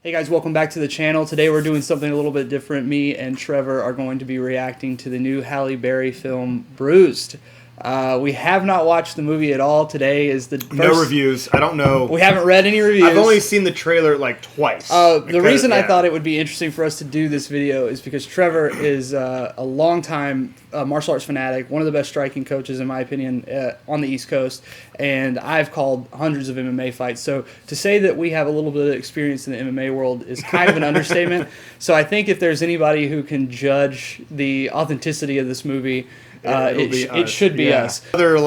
Hey guys, welcome back to the channel. Today we're doing something a little bit different. Me and Trevor are going to be reacting to the new Halle Berry film, Bruised. We have not watched the movie at all. Today is the first... No reviews. I don't know. We haven't read any reviews. I've only seen the trailer like twice. The reason I thought it would be interesting for us to do this video is because Trevor is a longtime martial arts fanatic, one of the best striking coaches in my opinion on the East Coast, and I've called hundreds of MMA fights. So to say that we have a little bit of experience in the MMA world is kind of an understatement. So I think if there's anybody who can judge the authenticity of this movie, it should be us. Other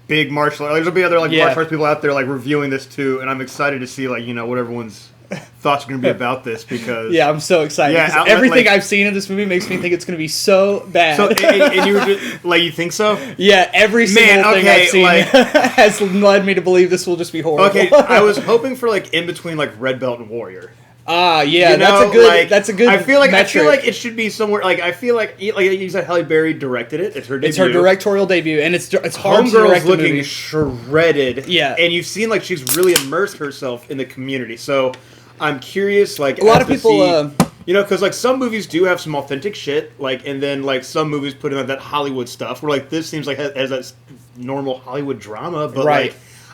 big martial arts. There'll be other martial arts people out there reviewing this too, and I'm excited to see what everyone's thoughts are going to be about this because I'm so excited. Yeah, everything I've seen in this movie makes me think it's going to be so bad. So and you were just you think so? Yeah, every single thing I've seen has led me to believe this will just be horrible. Okay, I was hoping for in between Red Belt and Warrior. Yeah, that's a good. I feel like it should be somewhere. I feel like you said Halle Berry directed it. It's her debut. It's her directorial debut, and it's hard to direct the movie. Looking shredded. Yeah, and you've seen she's really immersed herself in the community. So I'm curious. A lot of people, because some movies do have some authentic shit. And then some movies put in that Hollywood stuff. Where this seems has that normal Hollywood drama, but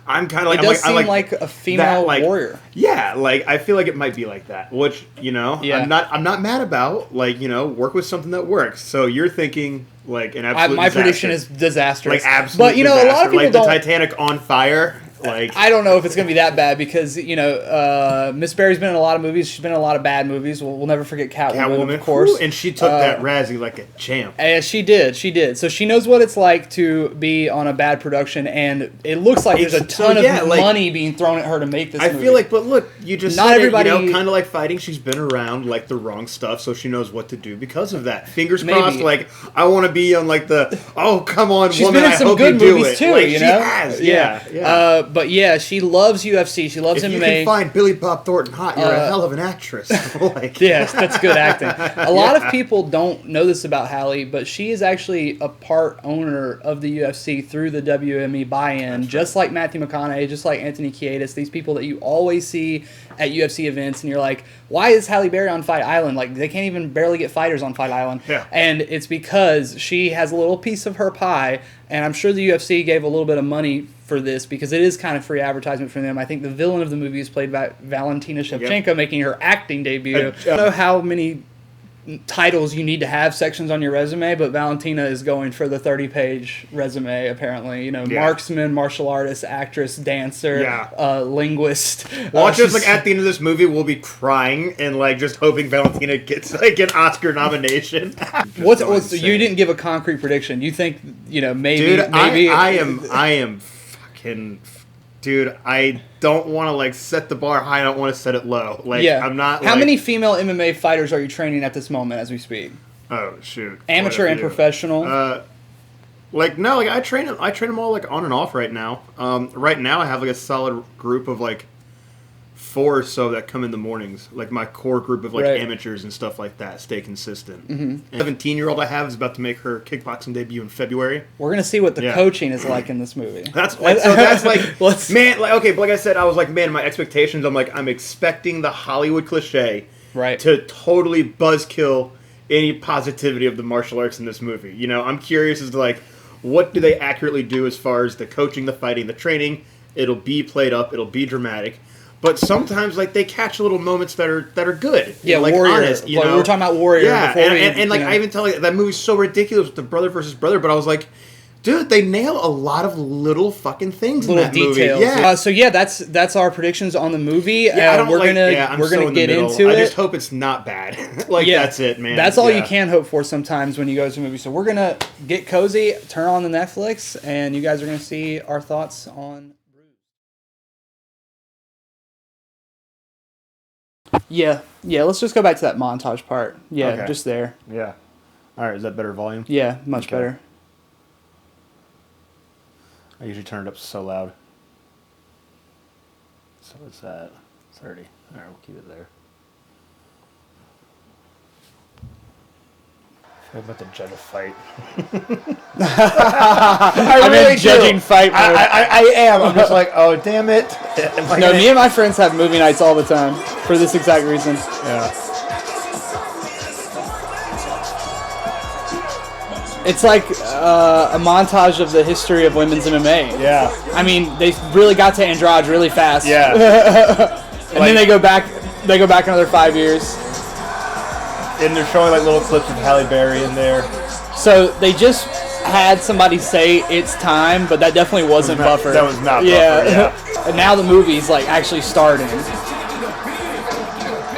I'm kind of it does seem like a female warrior. Yeah, I feel like it might be like that, which I'm not mad about. Work with something that works. So you're thinking an absolute. My prediction is disastrous. Absolute. But a lot of people don't. The Titanic on fire. I don't know if it's going to be that bad because Miss Berry's been in a lot of movies. She's been in a lot of bad movies. We'll never forget Catwoman, of course. Ooh, and she took that Razzie like a champ. She did. She did. So she knows what it's like to be on a bad production, and it looks like there's a ton of money being thrown at her to make this movie. I feel but look, you just not everybody. Kind of like fighting. She's been around the wrong stuff, so she knows what to do because of that. Fingers crossed. I want to be on oh come on, she's woman. Been in some good movies too. She has. Yeah. But yeah, she loves UFC. She loves MMA. If you can find Billy Bob Thornton hot, you're a hell of an actress. Yes, that's good acting. A lot of people don't know this about Halle, but she is actually a part owner of the UFC through the WME buy-in, just like Matthew McConaughey, just like Anthony Kiedis, these people that you always see at UFC events, and you're like, why is Halle Berry on Fight Island? They can't even barely get fighters on Fight Island. Yeah. And it's because she has a little piece of her pie, and I'm sure the UFC gave a little bit of money for this because it is kind of free advertisement for them. I think the villain of the movie is played by Valentina Shevchenko, making her acting debut. I don't know how many titles you need to have sections on your resume, but Valentina is going for the 30-page resume apparently. Marksman, martial artist, actress, dancer, linguist. Watch us at the end of this movie we'll be crying and just hoping Valentina gets an Oscar nomination. What's you didn't give a concrete prediction. You think maybe Dude, maybe I am fucking dude, I don't want to set the bar high. I don't want to set it low. I'm not. How many female MMA fighters are you training at this moment as we speak? Oh shoot! Amateur and professional. No, I train them all on and off right now. Right now I have a solid group of 4 or so that come in the mornings. My core group of amateurs and stuff like that. Stay consistent. Mm-hmm. 17-year-old I have is about to make her kickboxing debut in February. We're gonna see what the coaching is like in this movie. That's man. Okay, but like I said, I was man. My expectations. I'm expecting the Hollywood cliche to totally buzzkill any positivity of the martial arts in this movie. I'm curious as to what do they accurately do as far as the coaching, the fighting, the training. It'll be played up. It'll be dramatic. But sometimes, they catch little moments that are good. Yeah, Warrior. Honest, we were talking about Warrior. Yeah, I even tell you that movie's so ridiculous with the brother versus brother. But I was dude, they nail a lot of little fucking things in that details. movie. Yeah. That's our predictions on the movie. We're gonna get into it. I just hope it's not bad. That's it, man. That's all you can hope for sometimes when you go to a movie. So we're gonna get cozy, turn on the Netflix, and you guys are gonna see our thoughts on. Yeah, let's just go back to that montage part. Yeah, okay. Just there. Yeah. All right, is that better volume? Yeah, much better. I usually turn it up so loud. So it's at 30. All right, we'll keep it there. I'm about to judge a fight. I'm really judging fight mode. I am. I'm just like, oh, damn it. No, me and my friends have movie nights all the time for this exact reason. Yeah. It's like a montage of the history of women's MMA. Yeah. I mean, they really got to Andrade really fast. Yeah. And then they go back another 5 years. And they're showing like little clips of Halle Berry in there. So they just had somebody say it's time, but that definitely wasn't buffered. That was not buffered, yeah. And now the movie's like actually starting.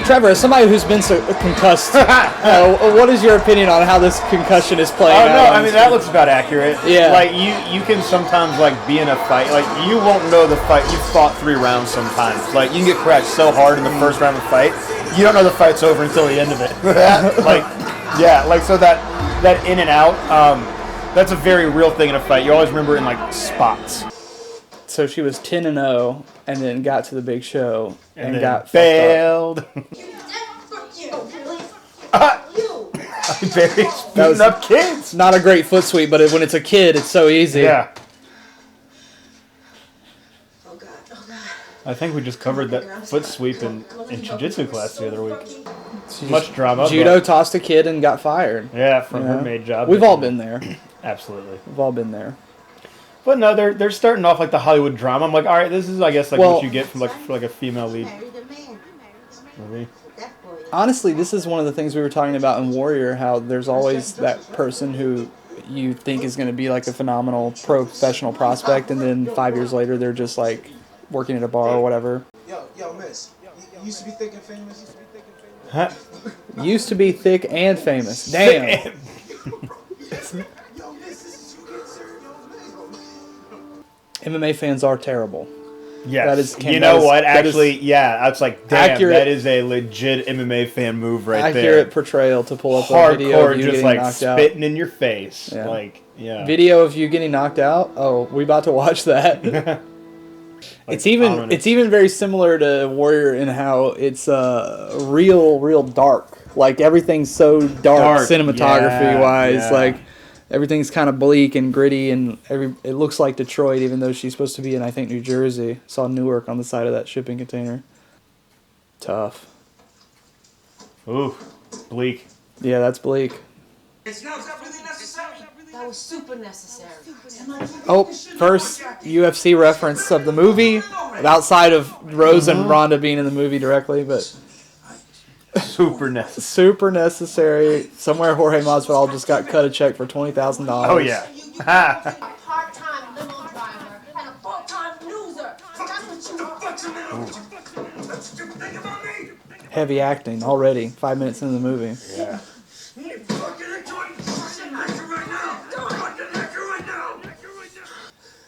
Trevor, as somebody who's been so concussed, what is your opinion on how this concussion is playing out? Oh, no, I mean, that looks about accurate. Yeah. Like, you can sometimes, like, be in a fight. Like, you won't know the fight. You've fought 3 rounds sometimes. Like, you can get cracked so hard in the first round of the fight, you don't know the fight's over until the end of it. Like, yeah, like, so that in and out, that's a very real thing in a fight. You always remember in, like, spots. So she was 10-0 and then got to the big show and got failed. Barry's beating up kids. Not a great foot sweep, but when it's a kid, it's so easy. Yeah. Oh God. I think we just covered that foot sweep in jiu-jitsu class the other week. Much drama. Judo tossed a kid and got fired. Yeah, from her maid job. We've all been there. Absolutely. We've all been there. But no, they're starting off like the Hollywood drama. I'm like, all right, this is, I guess, like what you get from like a female lead movie. Honestly, this is one of the things we were talking about in Warrior, how there's always that person who you think is going to be like a phenomenal professional prospect, and then 5 years later they're just like working at a bar or whatever. Yo, miss. You used to be thick and famous? Huh? Used to be thick and famous. Damn. MMA fans are terrible. Yes. That is, you know what? Actually, yeah. I was like, damn, accurate, that is a legit MMA fan move right there. Accurate portrayal to pull up hardcore, a video of you just getting like knocked out. spitting in your face. Yeah. Like, yeah. Video of you getting knocked out? Oh, we about to watch that. Like, it's even very similar to Warrior in how it's real dark. Like everything's so dark cinematography wise. Yeah. Like everything's kind of bleak and gritty, and it looks like Detroit, even though she's supposed to be in, I think, New Jersey. Saw Newark on the side of that shipping container. Tough. Ooh, bleak. Yeah, that's bleak. It's not really necessary. That was super necessary. Oh, first UFC reference of the movie, outside of Rose and Ronda being in the movie directly, but super necessary. Super necessary. Somewhere Jorge Masvidal just got cut a check for $20,000. Oh yeah. Part-time limo driver and a full-time loser. That's what you are. Heavy acting already. 5 minutes into the movie. Yeah.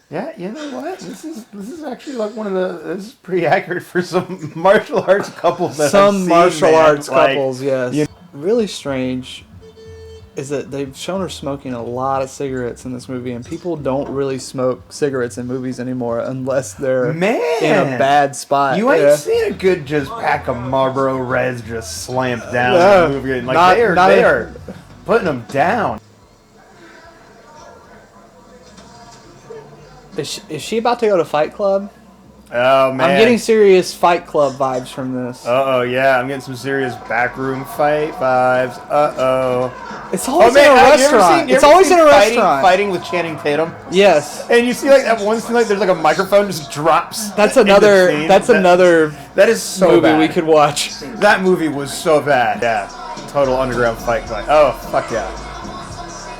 Yeah, you know what? This is actually like this is pretty accurate for some martial arts couples that some martial arts like, couples, yes. Really strange is that they've shown her smoking a lot of cigarettes in this movie, and people don't really smoke cigarettes in movies anymore unless they're in a bad spot. You ain't seen a good just pack of Marlboro Reds just slammed down in the movie. Like they are putting them down. Is she about to go to Fight Club? Oh, man. I'm getting serious Fight Club vibes from this. Uh-oh, yeah. I'm getting some serious backroom fight vibes. Uh-oh. It's always in a restaurant. It's always in a restaurant. Fighting with Channing Tatum? Yes. And you see like that one scene, like there's like a microphone just drops. That's another that is so movie bad. We could watch. That movie was so bad. Yeah. Total underground fight club. Oh, fuck yeah.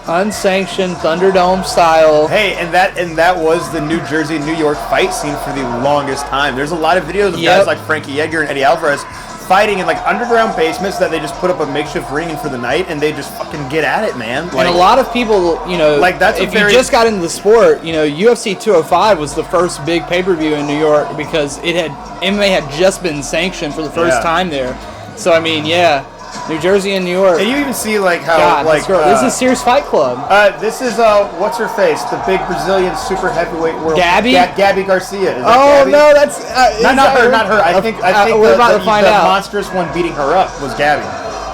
Unsanctioned Thunderdome style. Hey, and that was the New Jersey, New York fight scene for the longest time. There's a lot of videos of guys like Frankie Edgar and Eddie Alvarez fighting in like underground basements that they just put up a makeshift ring in for the night, and they just fucking get at it, man. Like, and a lot of people, you know, like that's if you just got into the sport, you know, UFC 205 was the first big pay-per-view in New York because MMA had just been sanctioned for the first time there. So I mean, yeah. New Jersey and New York. And you even see like how this is Serious Fight Club. This is what's her face, the big Brazilian super heavyweight world. Gabby. Gabby Garcia. Is that Gabby? No, that's not her. I think we're about to find the out. monstrous one beating her up was Gabby.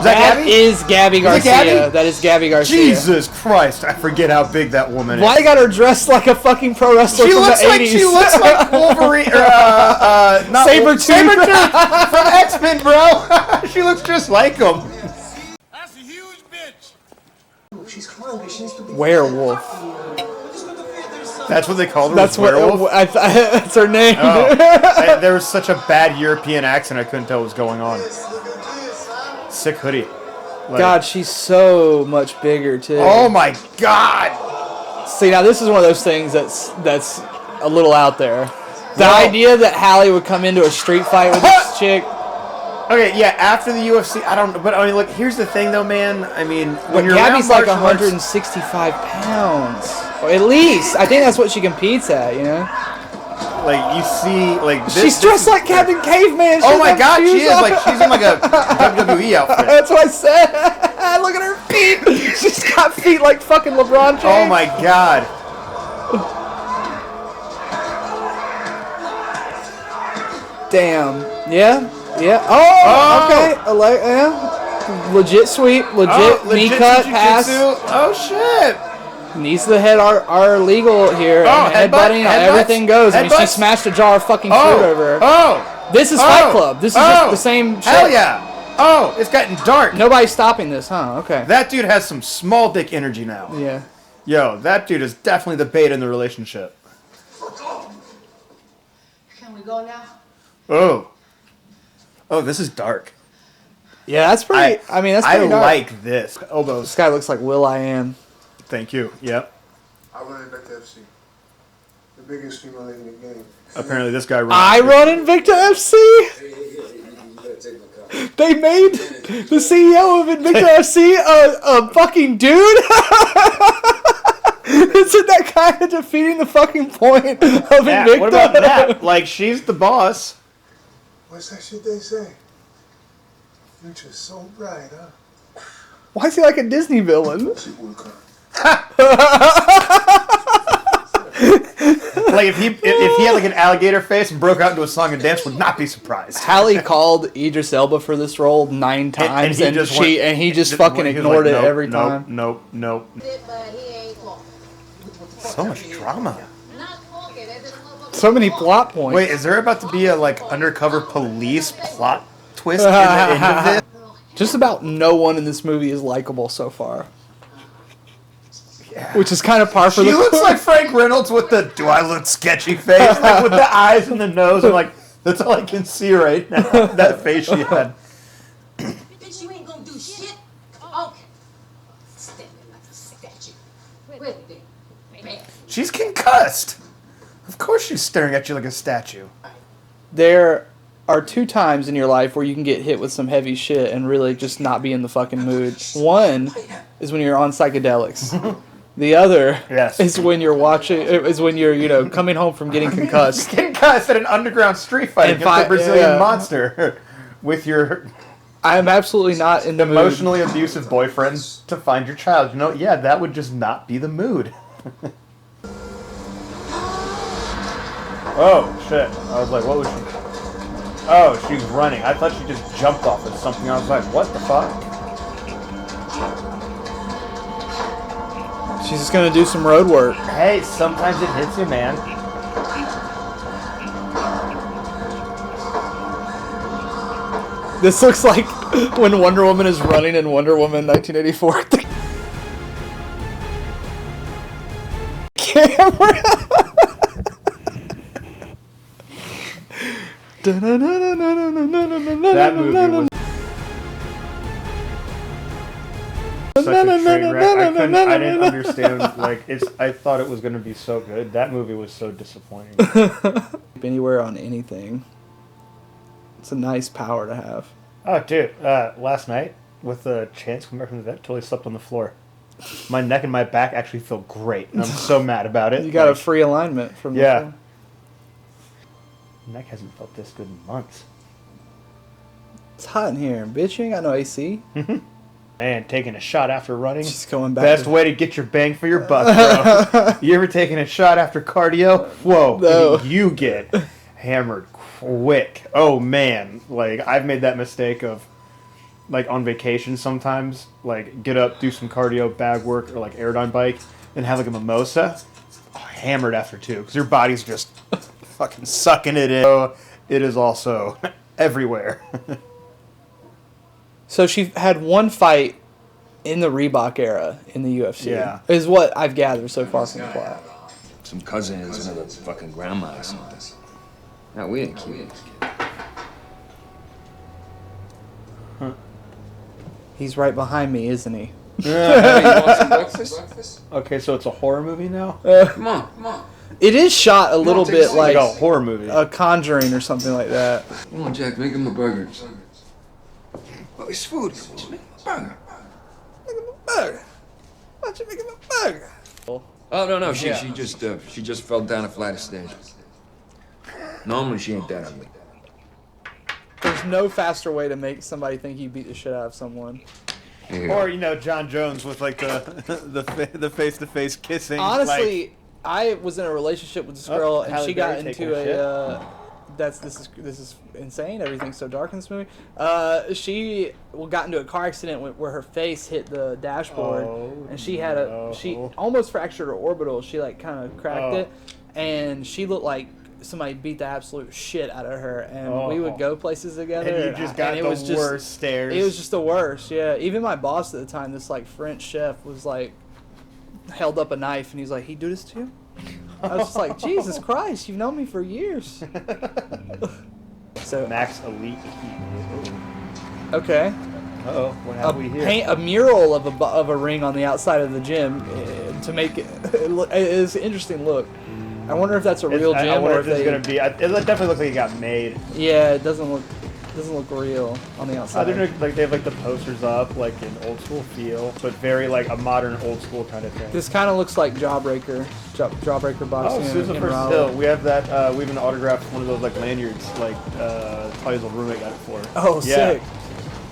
That is Gabby Garcia. Gabby? That is Gabby Garcia. Jesus Christ! I forget how big that woman is. Why got her dressed like a fucking pro wrestler from the 80s? She looks like Wolverine. Not Sabretooth from X-Men, bro. She looks just like him. That's a huge bitch. She's hungry. She needs to be Werewolf. That's what they called her. That's werewolf. That's her name. Oh, there was such a bad European accent, I couldn't tell what was going on. Sick hoodie. Like, God, she's so much bigger too. Oh my God! See, now this is one of those things that's a little out there. The idea that Halle would come into a street fight with this chick. Okay, yeah, after the UFC, I don't know, but I mean, look, here's the thing though, man. I mean, when you're Gabby's around like 165 pounds, or at least I think that's what she competes at. You know, like you see, like this, she's dressed like Captain Caveman. Oh my God, she is like she's in like a WWE outfit. That's what I said. Look at her feet. She's got feet like fucking LeBron James. Oh my God. Damn. Yeah. Yeah. Oh. Okay. Yeah. Legit sweep. Legit knee cut pass. Oh shit. Knees to the head are legal here. Oh, headbutting. Everything goes. I mean, she smashed a jar of fucking food over her. Oh. This is Fight Club. This is just the same shit. Hell yeah. Oh, it's getting dark. Nobody's stopping this, huh? Okay. That dude has some small dick energy now. Yeah. Yo, that dude is definitely the bait in the relationship. Can we go now? Oh. Oh, this is dark. Yeah, that's pretty. I mean, that's pretty dark. like this. Elbows. This guy looks like Will.i.am. Thank you. Yep. I run Invicta FC. The biggest female league in the game. Apparently this guy runs. I run Invicta FC? They made the CEO of Invicta FC a fucking dude? Isn't that kind of defeating the fucking point of Invicta? What about that? Like, she's the boss. What's that shit they say? Future's so bright, huh? Why is he like a Disney villain? Like if he had like an alligator face and broke out into a song and dance, would not be surprised. Halle called Idris Elba for this role 9 times, and he just fucking ignored it every time. Nope. So much drama. So many plot points. Wait, is there about to be a like undercover police plot twist in the end of this? Just about no one in this movie is likable so far. Yeah. Which is kind of par for the course. She looks like Frank Reynolds with the "do I look sketchy" face, like with the eyes and the nose. I'm like, that's all I can see right now. That face she had. Bitch, you ain't gonna do shit. Okay. Standing like a statue. Wait. She's concussed. Of course she's staring at you like a statue. There are 2 times in your life where you can get hit with some heavy shit and really just not be in the fucking mood. One is when you're on psychedelics. The other is when you're coming home from getting concussed. Concussed at an underground street fight against a Brazilian monster with your... I am absolutely not in the mood. Emotionally abusive boyfriend to find your child. You know, yeah, that would just not be the mood. Oh, shit. I was like, what was she... Oh, she's running. I thought she just jumped off of something. I was like, what the fuck? She's just gonna do some road work. Hey, sometimes it hits you, man. This looks like when Wonder Woman is running in Wonder Woman 1984. Camera. That movie was such a train wreck. I didn't understand. I thought it was going to be so good. That movie was so disappointing. Anywhere on anything. It's a nice power to have. Oh, dude! Last night with the Chance coming back from the vet, totally slept on the floor. My neck and my back actually feel great, and I'm so mad about it. You got a free alignment from the floor. Neck hasn't felt this good in months. It's hot in here, bitch. You ain't got no AC. Man, taking a shot after running. Just going back. Best way to get your bang for your buck, bro. You ever taking a shot after cardio? Whoa, no. You get hammered quick. Oh man, like I've made that mistake of like on vacation sometimes, like get up, do some cardio, bag work, or like aerodyne bike, and have like a mimosa, hammered after 2, because your body's just fucking sucking it in. So it is also everywhere. So she had one fight in the Reebok era in the UFC. Yeah. Is what I've gathered so far from the plot. Some cousins, another fucking grandma or something. No, we ain't cute. Huh. He's right behind me, isn't he? Hey, you want some breakfast? Okay, so it's a horror movie now? Come on, come on. It is shot a little bit like a horror movie. a Conjuring or something like that. Come on, Jack, make him a burger. Oh, it's food. Just make him a burger. Make him a burger. Why don't you make him a burger? Oh no, she just fell down a flight of stairs. Normally she ain't that ugly. There's no faster way to make somebody think you beat the shit out of someone. Or John Jones with like the face-to-face kissing. Honestly, like... I was in a relationship with this girl, and Halle she got Berry into a. This is insane. Everything's so dark in this movie. She got into a car accident where her face hit the dashboard, and she had she almost fractured her orbital. She like kind of cracked it, and she looked like somebody beat the absolute shit out of her. And we would go places together. And you just got the worst stares. It was just the worst. Yeah, even my boss at the time, this like French chef, was like held up a knife, and he's like, "He do this to you?" I was just like, Jesus Christ, you've known me for years. So Max Elite. Okay. Uh-oh, what have we here? Paint a mural of a ring on the outside of the gym to make it. It's an interesting look. I wonder if that's a real gym I wonder or if it's gonna be. It definitely looks like it got made. Yeah, it doesn't look real on the outside. They have like the posters up, like an old school feel, but very like a modern old school kind of thing. This kind of looks like Jawbreaker boxing. Oh, Susan First Hill. We have that. We have an autographed one of those like lanyards, like Tully's old roommate got it for her. Oh, yeah. sick.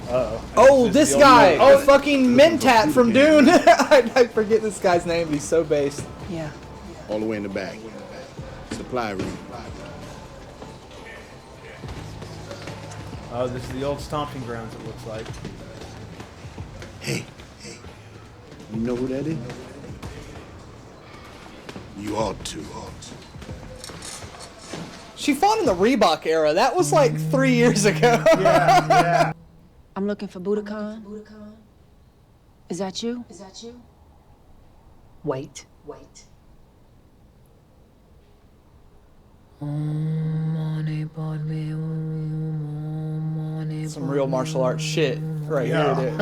Uh-oh. Oh, this guy! Oh, fucking Mentat from Dune. I forget this guy's name, but he's so based. Yeah. All the way in the back. Supply room. Oh, this is the old stomping grounds, it looks like. Hey. You know who that is? You ought to. She fought in the Reebok era. That was like 3 years ago. Yeah. I'm looking for Budokan. Is that you? Wait. Some real martial arts shit right here, dude.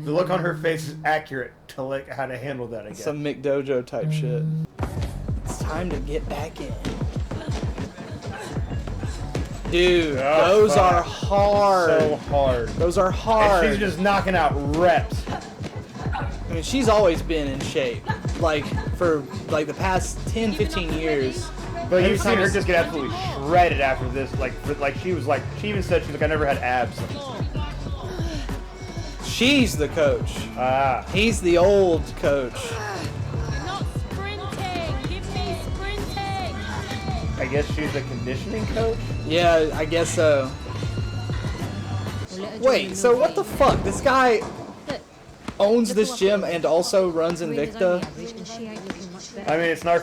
The look on her face is accurate to like how to handle that again. Some McDojo type shit. It's time to get back in. Dude, those are hard. So hard. Those are hard. And she's just knocking out reps. I mean, she's always been in shape. Like, for like the past 10, 15 years. But you've seen her just get absolutely shredded after this. She even said she's like, I never had abs. She's the coach. He's the old coach. Not sprinting. Give me sprinting. I guess she's the conditioning coach? Yeah, I guess so. Wait, so what the fuck? This guy owns this gym and also runs Invicta? I mean, it's not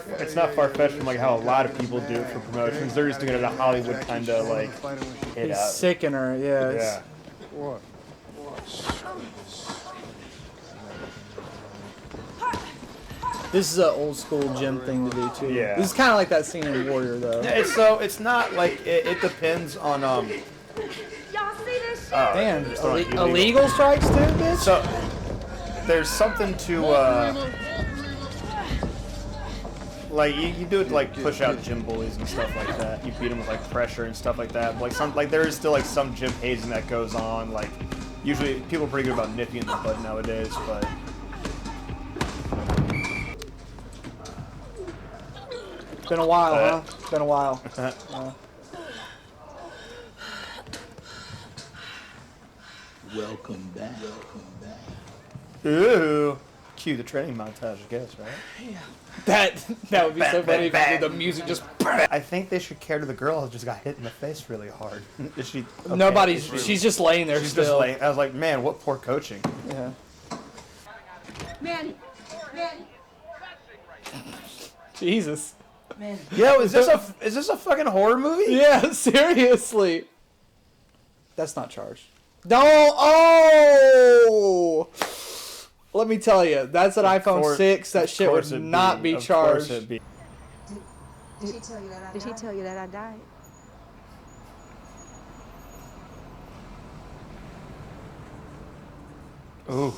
far-fetched from like how a lot of people do it for promotions. They're just doing it at a Hollywood kind of like hit He's out. sicking her, yeah. Yeah. This is an old school gym thing to do too. Yeah. This is kind of like that scene in Warrior though. It's not like it depends on Y'all see this shit? Damn, just throwing illegal strikes too, bitch? So there's something to like you do it to like push out gym bullies and stuff like that. You beat them with like pressure and stuff like that. But, there is still like some gym hazing that goes on. Like usually people are pretty good about nipping in the bud nowadays, but. It's been a while, huh? It's been a while. Welcome back. Ooh, Cue the training montage, I guess, right? Yeah. That would be so funny if the music just. I think they should care to the girl who just got hit in the face really hard. Is she? Okay? Nobody's. She's just laying there She's still. just laying. I was like, man, what poor coaching. Yeah. Man. Jesus. Man. Yo, is this a fucking horror movie? Yeah, seriously. That's not charged. No. Oh. Let me tell you, that's an iPhone 6. That shit would not be charged. Did she tell you that I died? Did she tell you that I died? Ooh.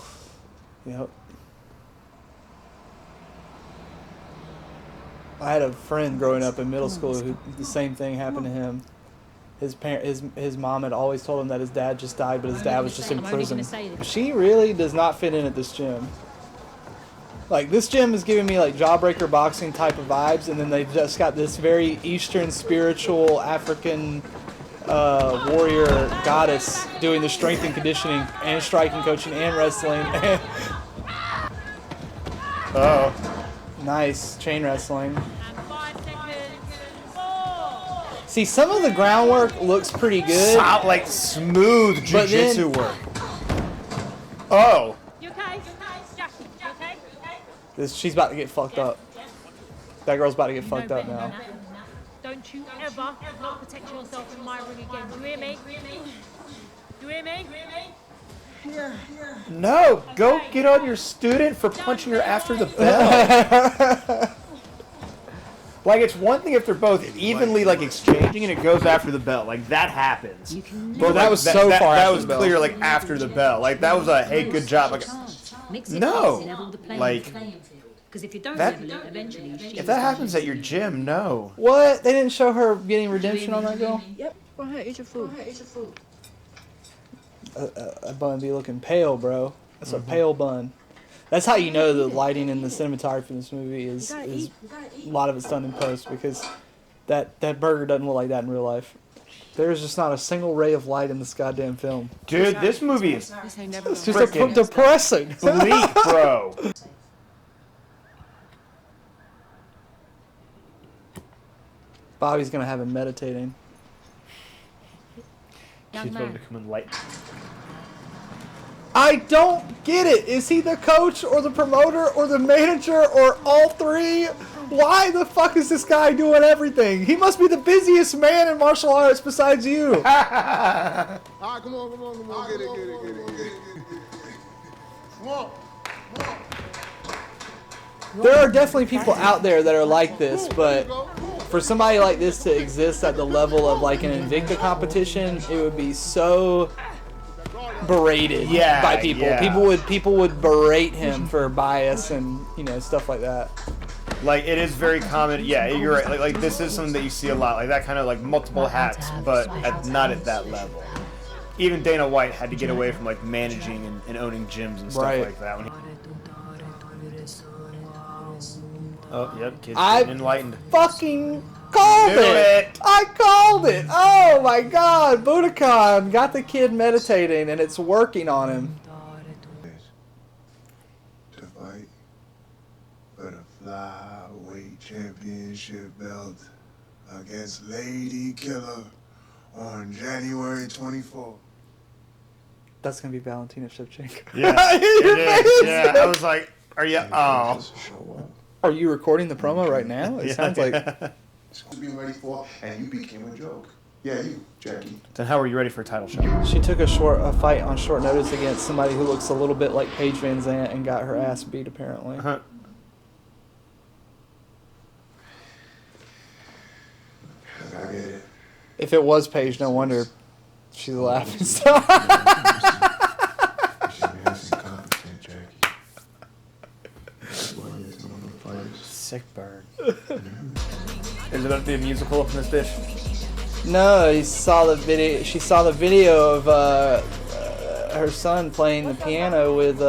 Yep. I had a friend growing up in middle school who the same thing happened to him. His mom had always told him that his dad just died, but his dad was just in prison. She really does not fit in at this gym. Like, this gym is giving me like Jawbreaker boxing type of vibes, and then they've just got this very Eastern spiritual African warrior goddess doing the strength and conditioning and striking coaching and wrestling. Oh. Nice chain wrestling. See, some of the groundwork looks pretty good. Like smooth jiu-jitsu work. Oh. You okay? Jackie, you okay? She's about to get fucked up. That girl's about to get fucked up now. Don't you ever not protect yourself in my ring again. Do you hear me? Do you hear me? No, go get on your student for punching her after the bell. Like, it's one thing if they're both evenly like exchanging and it goes after the bell. Like, that happens. But that was so far that after was the bell. clear, like, after the bell. Like, that was a, hey, good job. Like, no. Like, because if you don't that, level it, eventually if that happens at your gym, no. What? They didn't show her getting redemption on that girl? Yep. Go ahead, eat your food. A bun be looking pale, bro. That's a pale bun. That's how you know the lighting and the cinematography in this movie is a lot of it's done in post, because that burger doesn't look like that in real life. There's just not a single ray of light in this goddamn film. Dude, this movie is it's just depressing. Bleak, bro. Bobby's gonna have him meditating. She's going to come in light. I don't get it. Is he the coach or the promoter or the manager or all three? Why the fuck is this guy doing everything? He must be the busiest man in martial arts besides you. All right, come on. Get it. Come on. There are definitely people out there that are like this, but for somebody like this to exist at the level of like an Invicta competition, it would be so berated by people. Yeah. People would berate him for bias and, you know, stuff like that. Like, it is very common. Yeah, you're right. Like this is something that you see a lot. Like that kind of like multiple hats, but not at that level. Even Dana White had to get away from like managing and owning gyms and stuff like that. Oh, yep, kids getting enlightened. Fucking called it! I called it! Oh my god, Budokan got the kid meditating and it's working on him. To fight for the flyweight championship belt against Lady Killer on January 24th. That's gonna be Valentina Shevchenko. Yeah, it is. Yeah, I was like, are you? Oh. Are you recording the promo right now? It sounds like. Being ready for, and you became a joke. Yeah, you, Jackie. Then how are you ready for a title shot? She took a fight on short notice against somebody who looks a little bit like Paige Van Zandt and got her ass beat, apparently. Uh-huh. I get it. If it was Paige, no wonder she's laughing. So. Sick burn. Is it going to be a musical up in this bitch? No, he saw the video. She saw the video of her son playing the piano with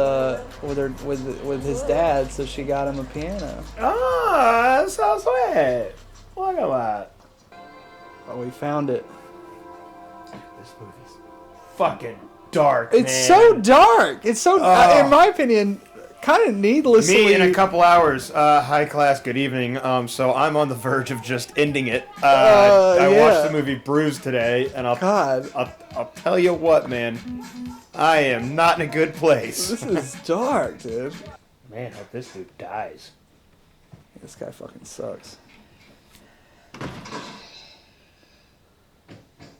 his dad, so she got him a piano. Ah, that sounds sweet. Look at that. Oh, we found it. This movie's fucking dark. It's so dark. It's so, in my opinion, kind of needlessly. Me in a couple hours. High class, good evening. So I'm on the verge of just ending it. I watched the movie Bruised today, and I'll tell you what, man. I am not in a good place. This is dark, dude. Man, I hope this dude dies. This guy fucking sucks.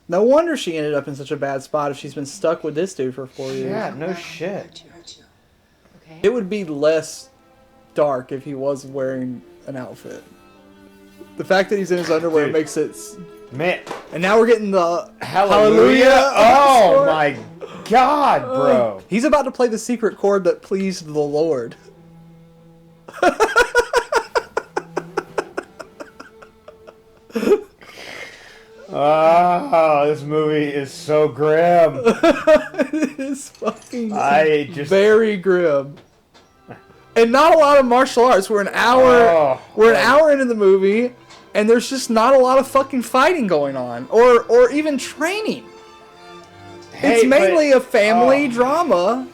No wonder she ended up in such a bad spot if she's been stuck with this dude for 4 years. Yeah, no shit. It would be less dark if he was wearing an outfit. The fact that he's in his underwear makes it... Man. And now we're getting the Hallelujah. Oh my God, bro. He's about to play the secret chord that pleased the Lord. Oh, this movie is so grim. It is fucking very grim. And not a lot of martial arts. We're an hour into the movie, and there's just not a lot of fucking fighting going on, or even training. It's mainly a family drama.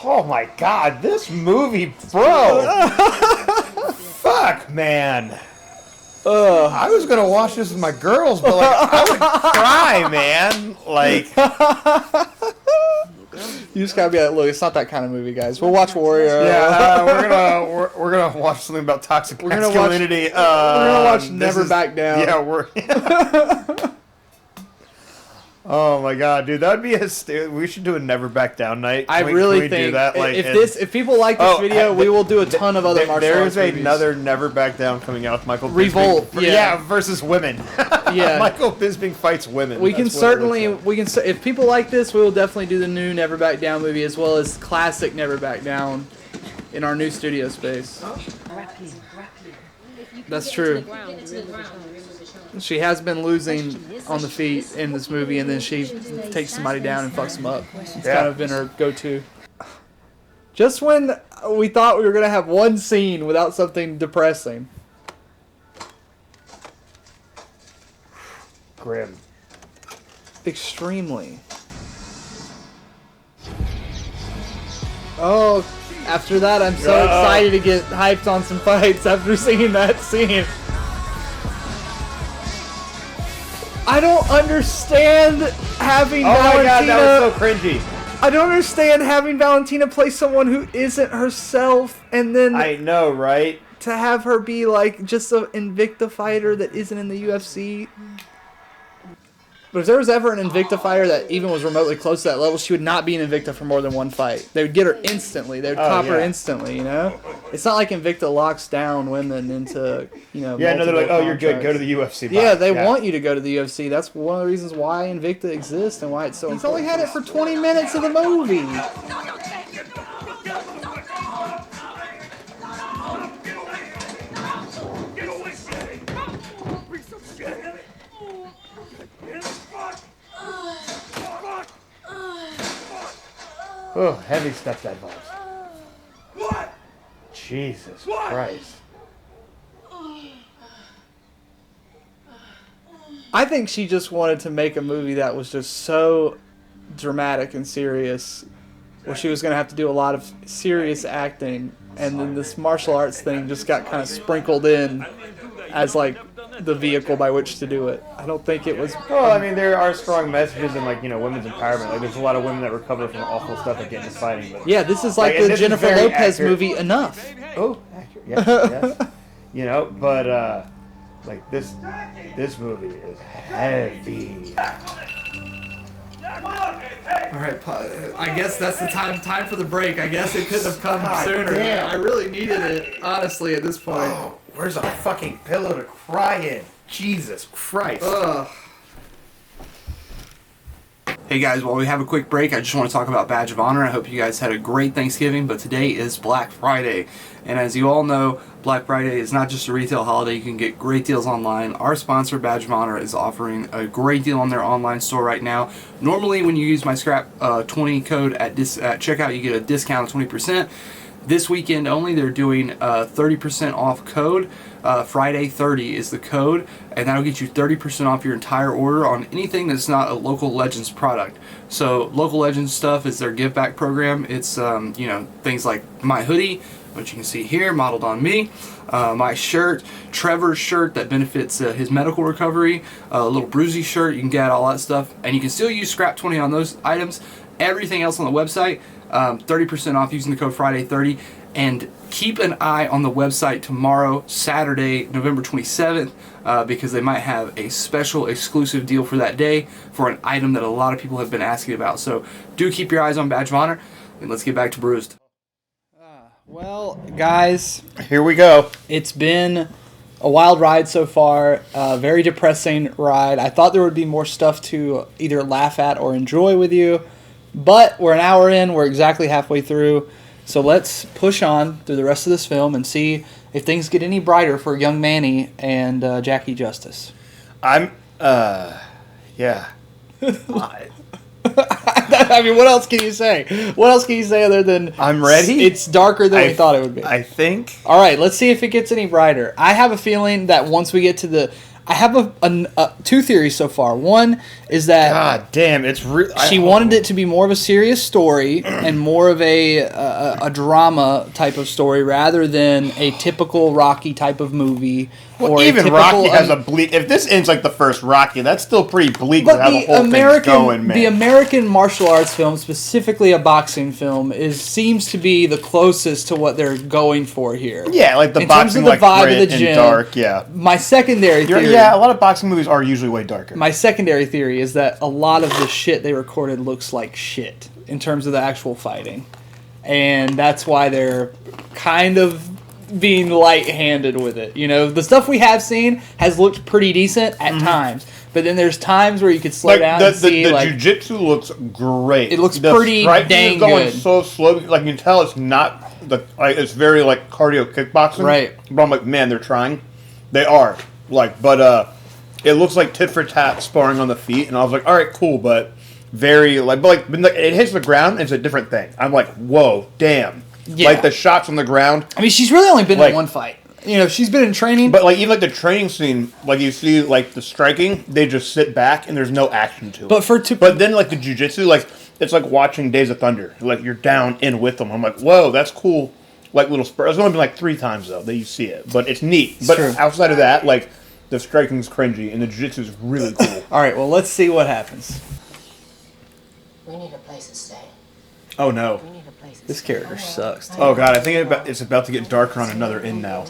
Oh my God, this movie, bro. Fuck, man. I was gonna watch this with my girls, but like I would cry, man. Like, you just gotta be like, look, it's not that kind of movie, guys. We'll watch Warrior. Yeah, we're gonna watch something about toxic masculinity. We're gonna watch Never Back Down. Yeah, oh my God, dude, that'd be we should do a Never Back Down night. I really think do that? Like, if people like this video, we will do a ton of other martial arts movies. There's another Never Back Down coming out with Michael Revolt. Bisping. Versus women. Yeah, Michael Bisping fights women. We can if people like this, we will definitely do the new Never Back Down movie as well as classic Never Back Down in our new studio space. That's true. She has been losing on the feet in this movie, and then she takes somebody down and fucks them up. It's kind of been her go-to. Just when we thought we were going to have one scene without something depressing. Grim. Extremely. Oh, after that, I'm so excited to get hyped on some fights after seeing that scene. I don't understand having Valentina... Oh my God, that was so cringy. I don't understand having Valentina play someone who isn't herself, and then... I know, right? To have her be like just an Invicta fighter that isn't in the UFC. But if there was ever an Invicta fighter that even was remotely close to that level, she would not be an Invicta for more than one fight. They would get her instantly. They would cop her instantly, you know? It's not like Invicta locks down women into, Yeah, no, they're like, oh, you're good, go to the UFC. Yeah, they want you to go to the UFC. That's one of the reasons why Invicta exists and why it's so important. He's only had it for 20 minutes of the movie. Oh, heavy stepdad vibes. What? Jesus Christ. I think she just wanted to make a movie that was just so dramatic and serious, where she was going to have to do a lot of serious acting, and then this martial arts thing just got kind of sprinkled in as like the vehicle by which to do it. I don't think it was... Well, I mean, there are strong messages in, like, women's empowerment. Like, there's a lot of women that recover from awful stuff like getting into fighting. But, yeah, this is like the Jennifer Lopez movie, Enough. Oh, accurate. Yes, yes. But, like, this movie is heavy. Alright, I guess that's the time for the break. I guess it couldn't have come sooner. Damn. I really needed it, honestly, at this point. Oh, where's a fucking pillow to cry in? Jesus Christ. Ugh. Hey guys, while we have a quick break, I just want to talk about Badge of Honor. I hope you guys had a great Thanksgiving, but today is Black Friday. And as you all know, Black Friday is not just a retail holiday. You can get great deals online. Our sponsor, Badge of Honor, is offering a great deal on their online store right now. Normally, when you use my Scrap 20 code at checkout, you get a discount of 20%. this weekend only, they're doing 30% off code. Friday 30 is the code, and that'll get you 30% off your entire order on anything that's not a Local Legends product. So Local Legends stuff is their give back program. It's you know, things like my hoodie, which you can see here, modeled on me. My shirt, Trevor's shirt that benefits his medical recovery, a little Bruised shirt, you can get all that stuff. And you can still use Scrap 20 on those items. Everything else on the website, 30% off using the code Friday30. And keep an eye on the website tomorrow, Saturday, November 27th, because they might have a special exclusive deal for that day for an item that a lot of people have been asking about. So do keep your eyes on Badge of Honor, and let's get back to Bruised. Well, guys, here we go. It's been a wild ride so far, a very depressing ride. I thought there would be more stuff to either laugh at or enjoy with you, but we're an hour in, we're exactly halfway through, so let's push on through the rest of this film and see if things get any brighter for young Manny and Jackie Justice. Yeah. I mean, what else can you say? What else can you say other than I'm ready? It's darker than we thought it would be. I think. All right, let's see if it gets any brighter. I have a feeling that once we get to the... I have two theories so far. One is that... God damn, it's real. She wanted it to be more of a serious story and more of a drama type of story rather than a typical Rocky type of movie. Well, or even Rocky has a bleak... If this ends like the first Rocky, that's still pretty bleak but with how the whole thing's going, man. The American martial arts film, specifically a boxing film, seems to be the closest to what they're going for here. Yeah, like the in boxing, terms of the like vibe of the grit gym, and dark, yeah. My secondary theory... Yeah, a lot of boxing movies are usually way darker. My secondary theory is that a lot of the shit they recorded looks like shit in terms of the actual fighting. And that's why they're kind of being light-handed with it. You know, the stuff we have seen has looked pretty decent at times, but then there's times where you could slow down and see the like jiu-jitsu looks great. It looks pretty dang going good. So slow, like you can tell it's not it's very like cardio kickboxing, right? But I'm like, man, they're trying. They are but it looks like tit for tat sparring on the feet, and I was like, all right, cool, but very but it hits the ground, and it's a different thing. I'm like, whoa, damn. Yeah. Like the shots on the ground. I mean, she's really only been in one fight. You know, she's been in training. But like even like the training scene, like you see like the striking, they just sit back and there's no action to it. But then like the jiu-jitsu, like it's like watching Days of Thunder. Like you're down in with them. I'm like, whoa, that's cool. Like little spurs. It's only been like 3 times though that you see it, but it's neat. But true. Outside of that, like the striking's cringy and the jiu-jitsu is really cool. All right, well let's see what happens. We need a place to stay. Oh no. This character sucks. Oh god, I think it's about to get darker on another end now.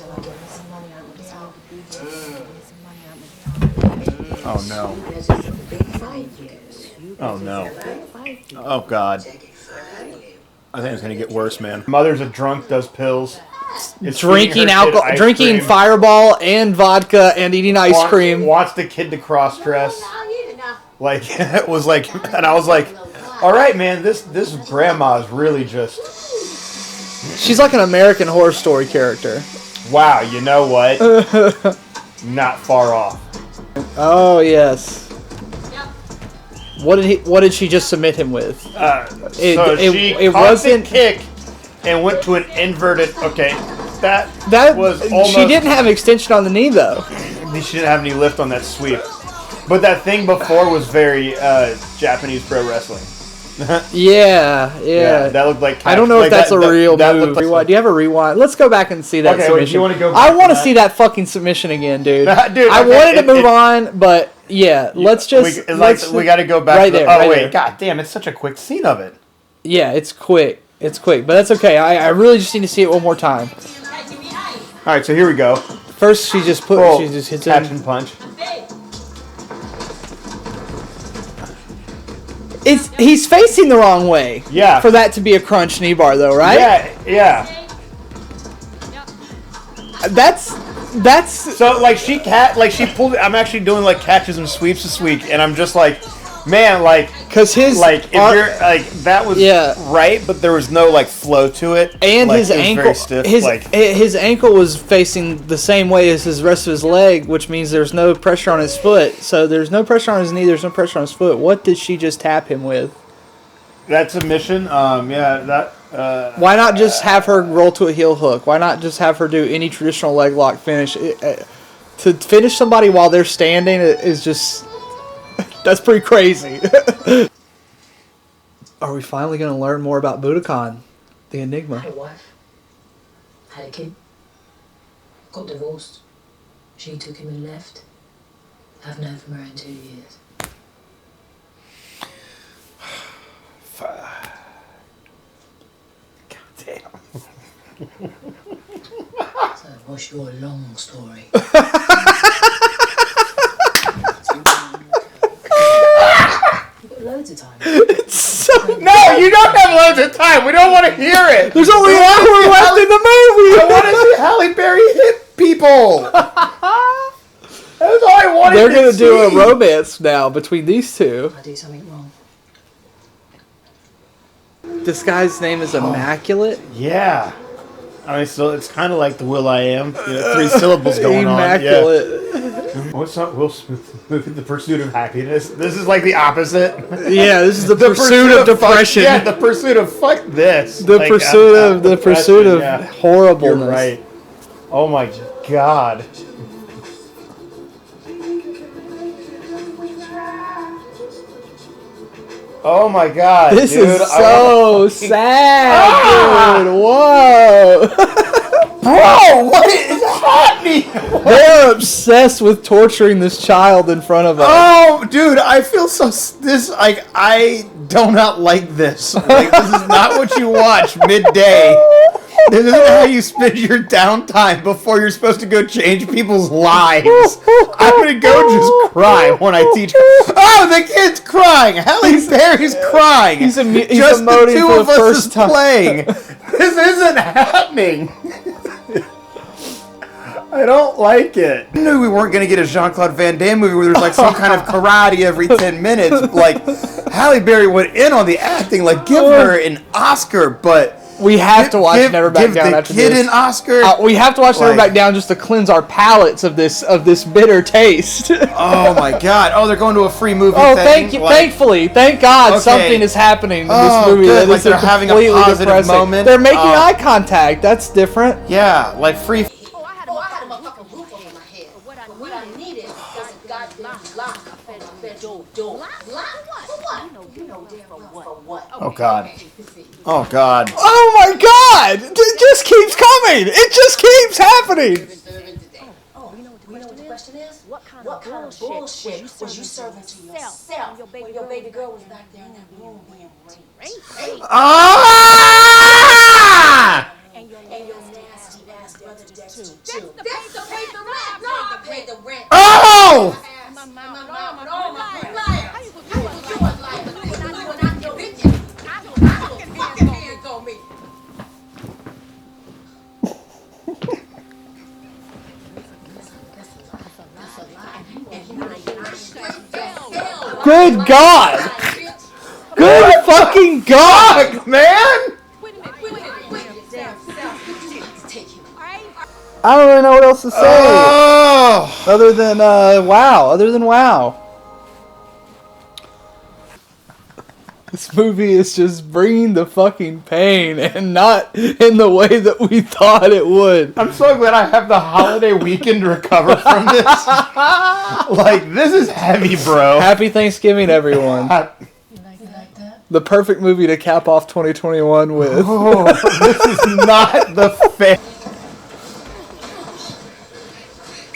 Oh no. Oh no. Oh god. I think it's gonna get worse, man. Mother's a drunk, does pills. Drinking alcohol, drinking Fireball and vodka and eating ice cream. Wants the kid to cross dress. Like it was like, and I was like, all right, man, this grandma is really just... She's like an American Horror Story character. Wow, you know what? Not far off. Oh, yes. What did she just submit him with? She caught the kick and went to an inverted... Okay, that was almost... She didn't have extension on the knee, though. She didn't have any lift on that sweep. But that thing before was very Japanese pro wrestling. Yeah. That looked like... I don't know if that's a real move. Do you have a rewind? Let's go back and see that submission. Wait, you want to go back I want to see that fucking submission again, dude. Dude, I wanted to move on, but yeah, let's just... we got to go back right there. Oh, wait. There. God damn, it's such a quick scene of it. Yeah, it's quick. It's quick, but that's okay. I really just need to see it one more time. All right, so here we go. First, she just hits him. Catch and punch. He's facing the wrong way. Yeah. For that to be a crunch knee bar, though, right? Yeah. That's so like she pulled. I'm actually doing like catches and sweeps this week, and I'm just like, man, like because his like if you're like that was right, but there was no like flow to it, and like, his ankle, very stiff, his ankle was facing the same way as his rest of his leg, which means there's no pressure on his foot. So there's no pressure on his knee. There's no pressure on his foot. What did she just tap him with? That submission, Why not just have her roll to a heel hook? Why not just have her do any traditional leg lock finish? To finish somebody while they're standing is just... That's pretty crazy. Are we finally going to learn more about Budokan, the Enigma? I had a wife, had a kid, got divorced. She took him and left. Haven't heard from her in 2 years. God damn. So what's your long story? You've got loads of time. No, you don't have loads of time. We don't want to hear it. There's only an hour left in the movie. I want to see Halle Berry hit people. That's all I wanted. They're going to do a romance now between these two. I do something wrong. This guy's name is Immaculate. Yeah. I mean, so it's kind of like the Will I Am. You know, 3 syllables going Immaculate. on. Yeah. What's up, Will Smith? The Pursuit of Happiness. This is like the opposite. Yeah, this is the pursuit of depression. Yeah, the pursuit of fuck this. The pursuit of yeah. horribleness. You're right. Oh my god. Oh my god. This dude, is so sad, dude. Whoa. Bro, what is happening? They're obsessed with torturing this child in front of us. Oh, dude, I feel so... I do not like this. Like, this is not what you watch midday. This isn't how you spend your downtime before you're supposed to go change people's lives. I'm going to go just cry when I teach... Oh, the kid's crying! Halle Berry's crying! He's just the emoting two for of the us first is time. playing. This isn't happening. I don't like it. I knew we weren't going to get a Jean-Claude Van Damme movie where there's like some kind of karate every 10 minutes. Like, Halle Berry went in on the acting, like, give her an Oscar, but... We have to watch Never Back Down after this. Give the kid an Oscar. We have to watch Never Back Down just to cleanse our palates of this bitter taste. Oh my god. Oh, they're going to a free movie thing. Thank you. Thankfully. Thank God something is happening in this movie. Good. That Like they're having a positive depressing. moment. They're making eye contact. That's different. Yeah, like free... Oh, I had a motherfucking roof over my head. What I needed was a goddamn lock up on my bedroom door. Lock? For what? You know damn well for what. Oh god. Oh god. Oh my God! It just keeps coming. It just keeps happening. Oh, you know what the question is? What kind of bullshit was you serving to yourself when your baby girl was back there in that room being raped? Ah! And your nasty ass brother Dexter too. Dexter paid the rent. No, I paid the rent. Oh! Good God! Good fucking God! Fuck, man! I don't really know what else to say. Oh! Other than wow. Other than wow. This movie is just bringing the fucking pain, and not in the way that we thought it would. I'm so glad I have the holiday weekend to recover from this. Like, this is heavy, bro. Happy Thanksgiving, everyone. The perfect movie to cap off 2021 with. Oh, this is not the fair.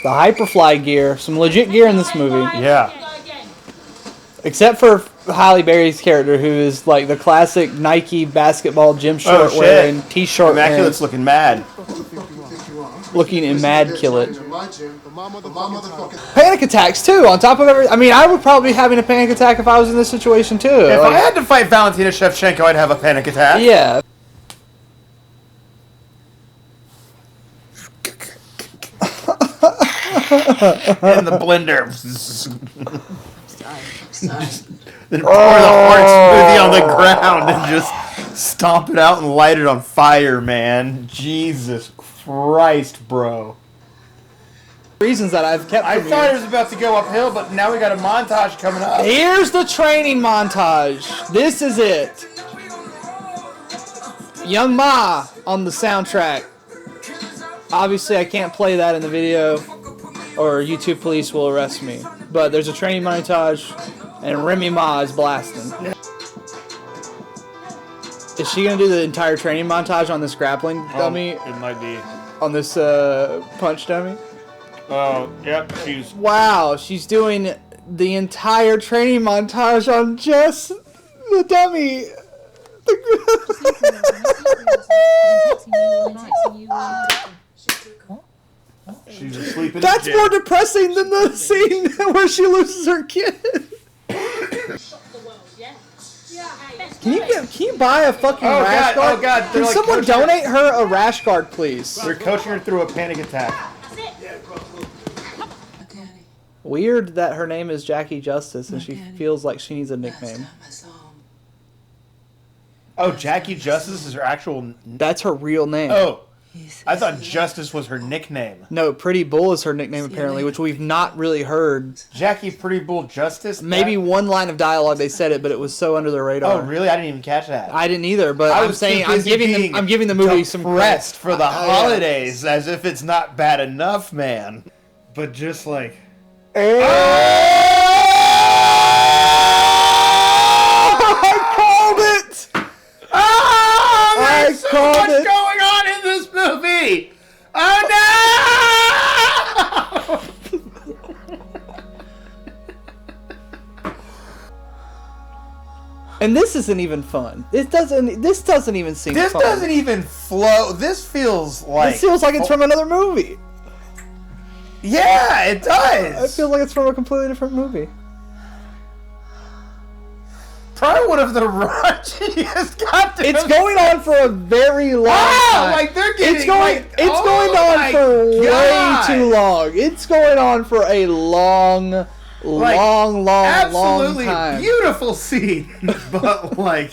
The Hyperfly gear. Some legit gear in this movie. Yeah. Except for Halle Berry's character, who is like the classic Nike basketball gym shirt wearing, t-shirt Immaculate's looking mad. Looking immaculate. Panic attacks too, on top of everything. I mean, I would probably be having a panic attack if I was in this situation too. If I had to fight Valentina Shevchenko, I'd have a panic attack. Yeah. In the blender. Then pour the heart smoothie on the ground and just stomp it out and light it on fire, man. Jesus Christ, bro. Reasons that I've kept. I thought it was about to go uphill, but now we got a montage coming up. Here's the training montage. This is it. Young Ma on the soundtrack. Obviously, I can't play that in the video, or YouTube police will arrest me. But there's a training montage, and Remy Ma is blasting. Is she gonna do the entire training montage on this grappling dummy? It might be. On this punch dummy? Oh, yep. Wow, she's doing the entire training montage on just the dummy. She's asleep in That's more depressing than the scene where she loses her kid. Can you buy a fucking rash guard? Oh God! Can someone donate her a rash guard, please? They're coaching her through a panic attack. Weird that her name is Jackie Justice and she feels like she needs a nickname. Oh, Jackie Justice is her actual... That's her real name. Oh, I thought Justice was her nickname. No, Pretty Bull is her nickname apparently, which we've not really heard. Jackie Pretty Bull Justice? Maybe one line of dialogue they said it, but it was so under the radar. Oh, really? I didn't even catch that. I didn't either, but I'm saying I'm giving the movie some rest for the holidays, as if it's not bad enough, man. But just like... There's so much going on in this movie! Oh no! And this isn't even fun. This doesn't even seem fun. This doesn't even flow. This feels like it's from another movie. Yeah, it does. I feel like it's from a completely different movie. Probably one of the raunchiest goddamn. It's going on for a very long time. Like they're getting. It's going on for way too long. It's going on for a long time. Beautiful scene, but like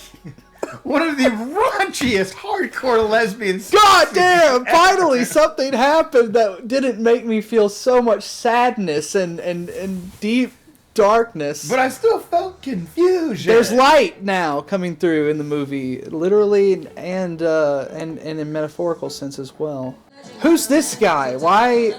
one of the raunchiest hardcore lesbians. God damn! Finally, something happened that didn't make me feel so much sadness and deep darkness. But I still felt confusion. There's light now coming through in the movie, literally and in metaphorical sense as well. Who's this guy? Why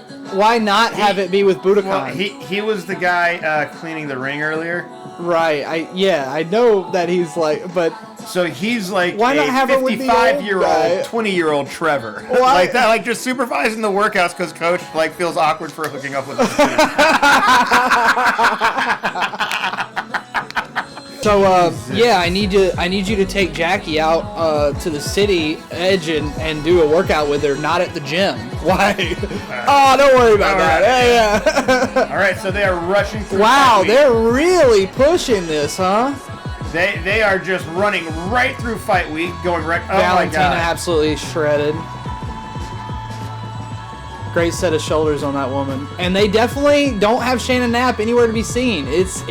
not have it be with Budokan? Well, he was the guy cleaning the ring earlier. Right. I know that he's like, but so he's like why not have 55-year-old, 20-year-old Trevor, like that, like just supervising the workouts because coach like feels awkward for hooking up with him. So yeah, I need you to take Jackie out to the city edge and do a workout with her, not at the gym. Why? Oh, don't worry about that. Yeah. All right, so they are rushing through. Wow, they're really pushing this, huh? They are just running right through fight week, going right. Oh Valentina my God! Absolutely shredded. Great set of shoulders on that woman. And they definitely don't have Shannon Knapp anywhere to be seen. It's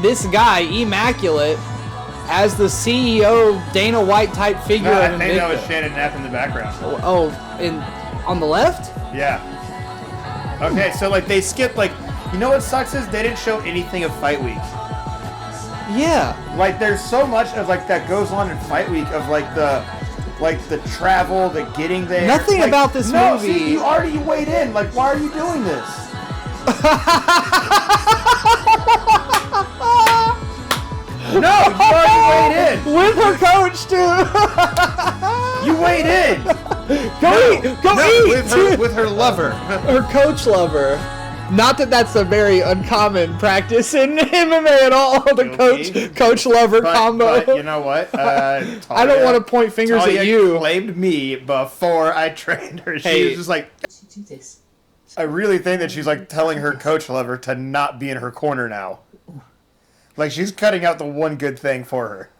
this guy, Immaculate, as the CEO Dana White type figure of Invicta. I think that was Shannon Knapp in the background. Oh, on the left? Yeah. Okay, so like they skipped like, you know what sucks is they didn't show anything of Fight Week. Yeah. Like there's so much of like that goes on in Fight Week of like the travel, the getting there. Nothing like, about this no, movie. See, you already weighed in. Like, why are you doing this? No, you already weighed in. With her coach, too. You weighed in. Go eat. With her lover. Her coach lover. Not that that's a very uncommon practice in MMA at all, the coach lover combo. But you know what? Talia, I don't want to point fingers Talia at you. Claimed me before I trained her. She was just like, I really think that she's like telling her coach lover to not be in her corner now. Like she's cutting out the one good thing for her.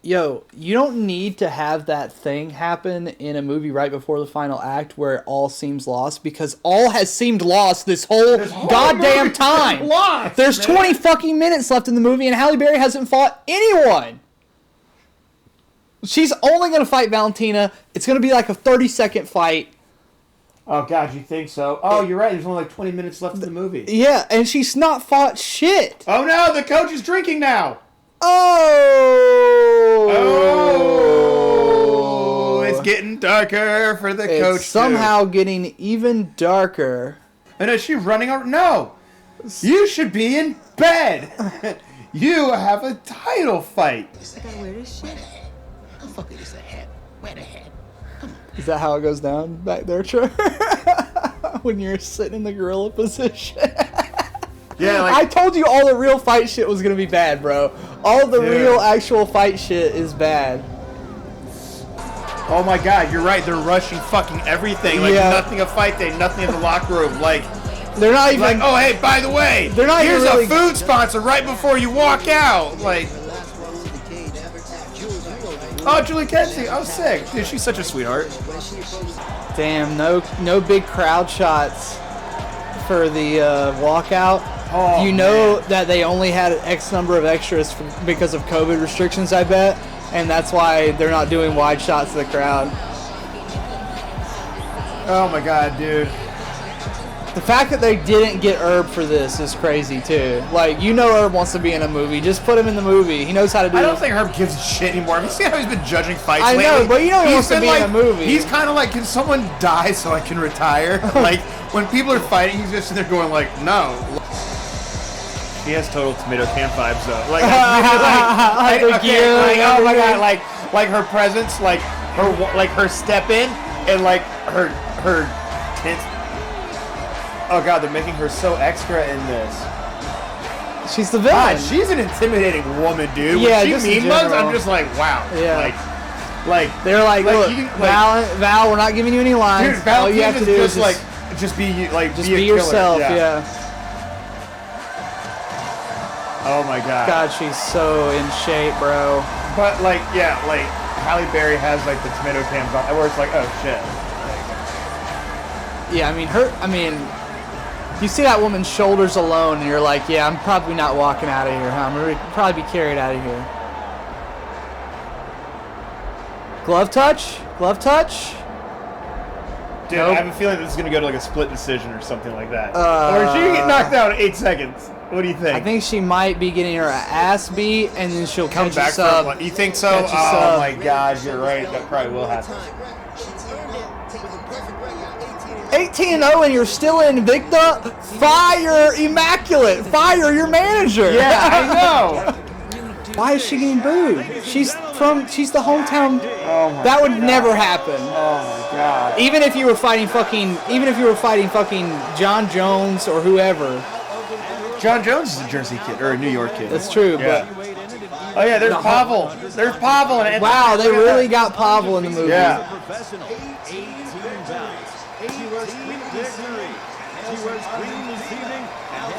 Yo, you don't need to have that thing happen in a movie right before the final act where it all seems lost, because all has seemed lost this whole goddamn time. Lost, There's man. 20 fucking minutes left in the movie and Halle Berry hasn't fought anyone. She's only going to fight Valentina. It's going to be like a 30-second fight. Oh, God, you think so? Oh, you're right. There's only like 20 minutes left in the movie. Yeah, and she's not fought shit. Oh, no, the coach is drinking now. Oh! It's getting darker for the coach, It's somehow getting even darker. And is she running over? No! You should be in bed! You have a title fight! I gotta wear this shit? How the fuck is a hat? Wear the hat. Is that how it goes down back there, Trevor? When you're sitting in the gorilla position? Yeah, like, I told you all the real fight shit was gonna be bad, bro. All the real actual fight shit is bad. Oh my God, you're right. They're rushing fucking everything. Like nothing a fight day, nothing in the locker room. Like they're not even like, oh hey, by the way, they're not here's even really... a food sponsor right before you walk out. Like, oh, Julie Kenzie, I'm sick. Dude, she's such a sweetheart. Damn, no big crowd shots for the walkout. Oh, you know that they only had X number of extras because of COVID restrictions, I bet, and that's why they're not doing wide shots of the crowd. Oh my God, dude. The fact that they didn't get Herb for this is crazy too. Like, you know Herb wants to be in a movie. Just put him in the movie. He knows how to do it. I don't think Herb gives a shit anymore. Have you seen how he's been judging fights lately? I know, but you know he wants to be in a movie. He's kind of like, can someone die so I can retire? Like, when people are fighting, he's just sitting there going like, no. He has total tomato can vibes though. Like, oh my God, like her presence, like her step in, and like her tense. Oh God, they're making her so extra in this. She's the villain. God, she's an intimidating woman, dude. Yeah, when she mean mugs, I'm just like, wow. Yeah. Like they're like, look, Val, we're not giving you any lines. Dude, Val, all you have to do is just be be yourself. Yeah. Oh my God. God, she's so in shape, bro. But like, yeah, like Halle Berry has like the tomato cans on, where it's like, oh shit. Yeah, I mean, you see that woman's shoulders alone, and you're like, yeah, I'm probably not walking out of here, huh? I'm gonna probably be carried out of here. Glove touch? Glove touch? Dude, nope. I have a feeling this is gonna go to like a split decision or something like that. Or is she gonna get knocked out in 8 seconds? What do you think? I think she might be getting her ass beat, and then she'll come back for a You think so? Oh my God, you're right. That probably will happen. 18-0 and you're still Invicta? Fire Immaculate! Fire your manager! Yeah, I know! Why is she getting booed? She's the hometown. Oh my that would God. never happen. Oh my God. Even if you were fighting fucking John Jones or whoever. John Jones is a Jersey kid, or a New York kid. That's true, yeah. But... Oh yeah, there's Pavel. There's Pavel. And wow, they really got Pavel in the movie. Yeah.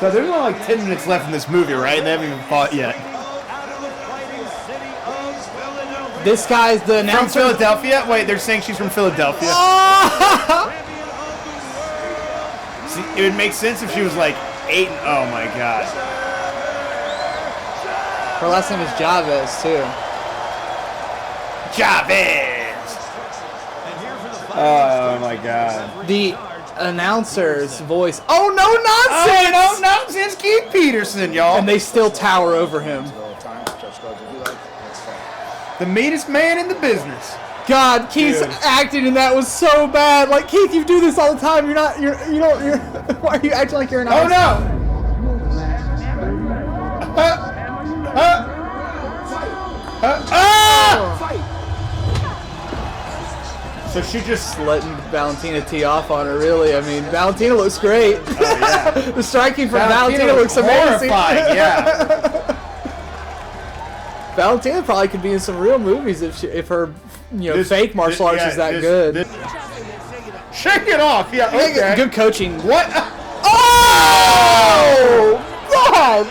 So there's only like 10 minutes left in this movie, right? And they haven't even fought yet. This guy's the announcer. From Philadelphia? Wait, they're saying she's from Philadelphia. See, it would make sense if she was like 8 and oh my God. Her last name is Chavez too. Chavez. Oh my God. The announcer's voice. Oh, no nonsense! Oh, no nonsense, Keith Peterson, y'all. And they still tower over him. The meanest man in the business. God, Keith's acting in that was so bad. Like, Keith, you do this all the time. You don't. Why are you acting like you're an Oh no! So she just letting Valentina tee off on her, really. I mean, Valentina looks great. Oh, yeah. The striking from Valentina looks amazing. Yeah. Valentina probably could be in some real movies if her fake martial arts is that good. Shake it off. Yeah, okay. Good coaching. What? Oh! God!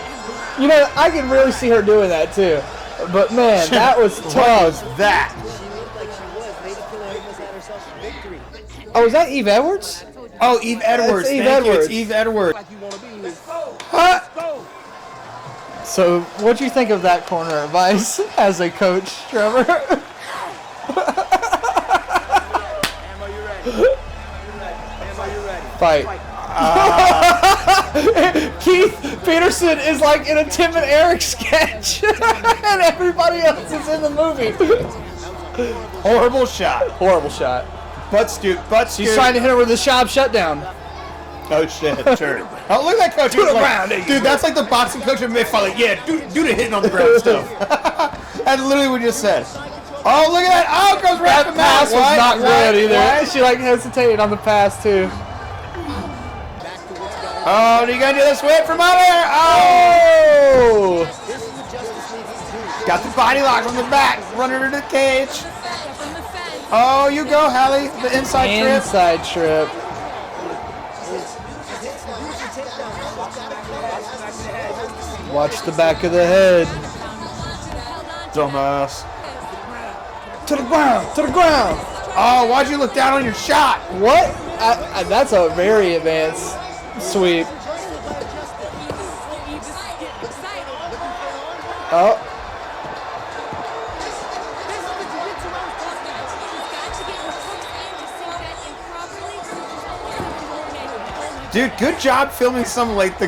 You know, I can really see her doing that too. But man, that was tough. What was that? Oh, is that Eve Edwards? Oh, Eve Edwards. Eve Edwards. It's Eve Edwards. Huh? So, what do you think of that corner advice as a coach, Trevor? fight. Keith Peterson is like in a Tim and Eric sketch, and everybody else is in the movie. Horrible shot. Horrible shot. Butt scoop. She's trying to hit her with the shop shutdown. Oh shit, turn. Oh, look at that coach. To the Like, ground, dude, that's like the boxing coach in mid-fight. Like, yeah, do the hitting on the ground stuff. That's literally what you just said. Oh, look at that. Oh, it goes right That pass was not good either. What? She like hesitated on the pass too. Oh, you gonna do this whip from out there? Oh! Got the body lock on the back. Run her to the cage. Oh, you go, Halle. The inside trip. Inside trip. Watch the back of the head. Dumbass. To the ground. To the ground. Oh, why'd you look down on your shot? What? That's a very advanced sweep. Oh. Dude, good job filming some like the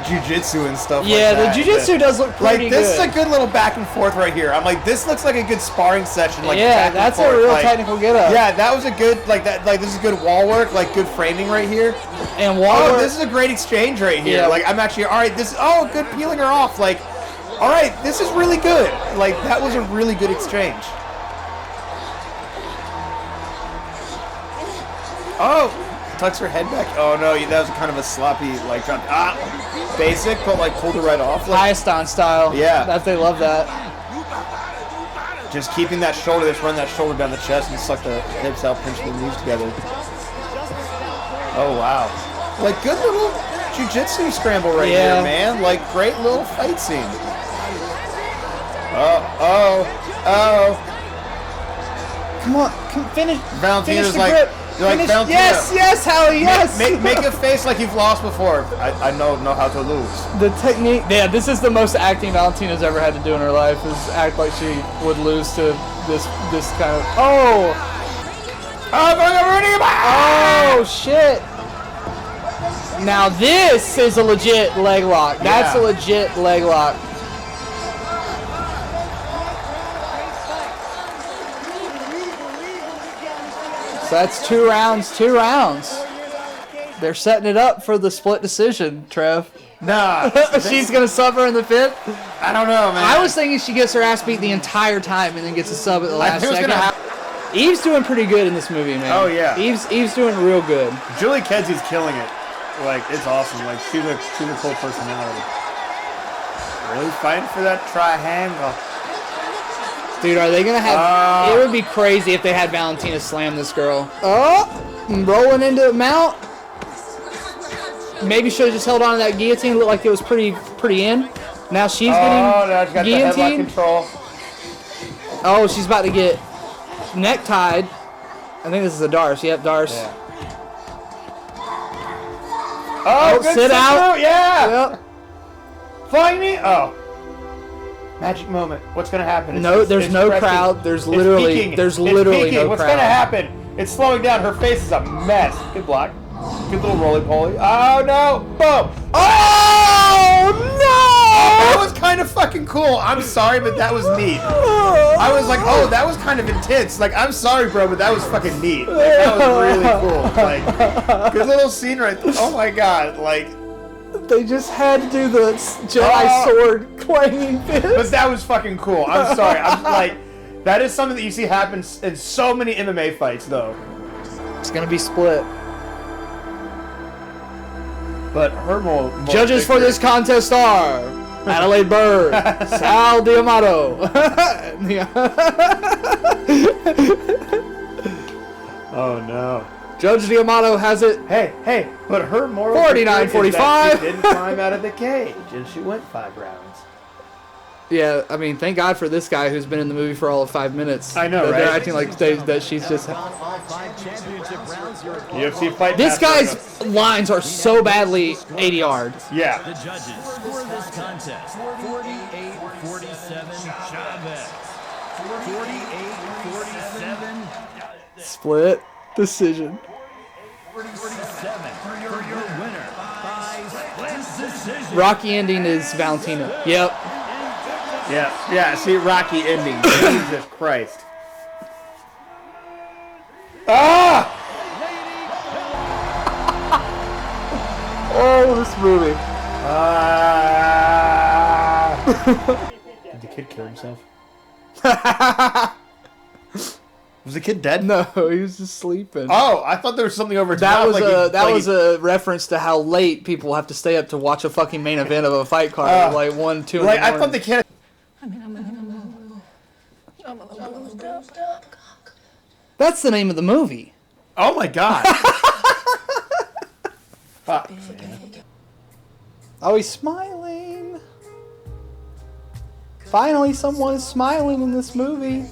jiu-jitsu and stuff Yeah, like that. the jiu-jitsu does look pretty like this good. is a good little back and forth right here. I'm like, this looks like a good sparring session. Like yeah, that's a real technical get up. Yeah, that was a good this is good wall work, like good framing right here. And wall work. This is a great exchange right here. Yeah. Like I'm actually all right. Good peeling her off. Like, all right, this is really good. Like that was a really good exchange. Oh. Tucks her head back. Oh no, that was kind of a sloppy like drop. Basic, but like pulled it right off. Like, Hayastan style. Yeah. They love that. Just keeping that shoulder, just run that shoulder down the chest and suck the hips out, pinch the knees together. Oh wow. Like good little jiu-jitsu scramble right here, man. Like great little fight scene. Oh. Come on, finish. Valentina's finish the like. grip. Like yes, Halle, yes. Make a face like you've lost before. I know how to lose. The technique. Yeah, this is the most acting Valentina's ever had to do in her life. Is act like she would lose to this kind of. Oh. Oh shit. Now this is a legit leg lock. That's a legit leg lock. So that's 2 rounds, 2 rounds. They're setting it up for the split decision, Trev. Nah. She's going to suffer in the 5th? I don't know, man. I was thinking she gets her ass beat the entire time and then gets a sub at the last second. Eve's doing pretty good in this movie, man. Oh, yeah. Eve's doing real good. Julie Kedzie killing it. Like, it's awesome. Like, she's a cool personality. Really fighting for that triangle. Dude, are they going to have... it would be crazy if they had Valentina slam this girl. Oh! Rolling into a mount. Maybe should have just held on to that guillotine. Looked like it was pretty in. Now she's getting got guillotine. The control. Oh, she's about to get neck tied. I think this is a Darce. Yep, Darce. Yeah. Oh, good sit out. Yeah. Yep. Flying knee. Oh. Magic moment. What's gonna happen? There's no crowd. There's literally no What's crowd. gonna happen? It's slowing down. Her face is a mess. Good block. Good little roly-poly. Oh no! Boom! Oh no! That was kind of fucking cool. I'm sorry, but that was neat. I was like, oh, that was kind of intense. Like, I'm sorry, bro, but that was fucking neat. Like, that was really cool. Like, good little scene right there. Oh my god! Like. They just had to do the Jedi sword clanging fist. But that was fucking cool. I'm sorry. I'm like, that is something that you see happen in so many MMA fights, though. It's gonna be split. But her more judges for this contest are Adelaide Bird, Sal D'Amato. Oh no. Judge D'Amato has it. Hey, but her moral 49-45. She didn't climb out of the cage, and she went 5 rounds. Yeah, I mean, thank God for this guy who's been in the movie for all of 5 minutes. I know, right? They're acting like that she's just... UFC fight. This guy's lines are so badly 80 yards. Yeah. The judges score this contest 48-47 Chavez. 48-47. Split decision. 47 Rocky ending is Valentina. Yep. Yeah. See, Rocky ending. Jesus Christ. Ah! Oh, this movie. Did the kid kill himself? Was the kid dead? No, he was just sleeping. Oh, I thought there was something over. That was a reference to how late people have to stay up to watch a fucking main event of a fight card, like 1, 2. Like I thought the kid. That's the name of the movie. Oh my god. Oh, he's smiling. Finally, someone is smiling in this movie.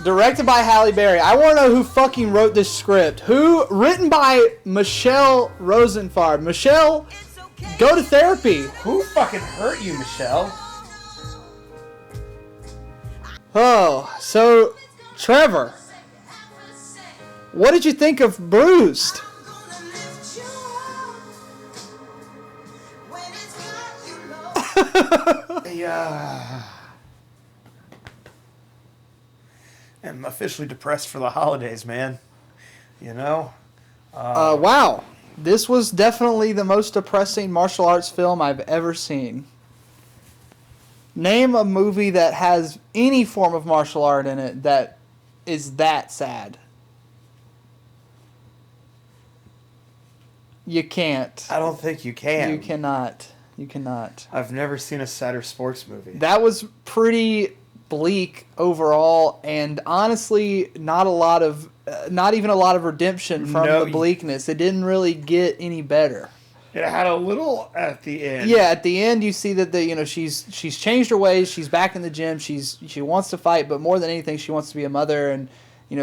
Directed by Halle Berry. I want to know who fucking wrote this script. Written by Michelle Rosenfarb. Michelle, go to therapy. Who fucking hurt you, Michelle? Oh, so, Trevor, what did you think of Bruised? Yeah. I'm officially depressed for the holidays, man. You know? Wow. This was definitely the most depressing martial arts film I've ever seen. Name a movie that has any form of martial art in it that is that sad. You can't. I don't think you can. You cannot. You cannot. I've never seen a sadder sports movie. That was pretty bleak overall, and honestly, not even a lot of redemption from the bleakness. It didn't really get any better. It had a little at the end. Yeah, at the end you see that she's changed her ways. She's back in the gym. She wants to fight, but more than anything, she wants to be a mother, and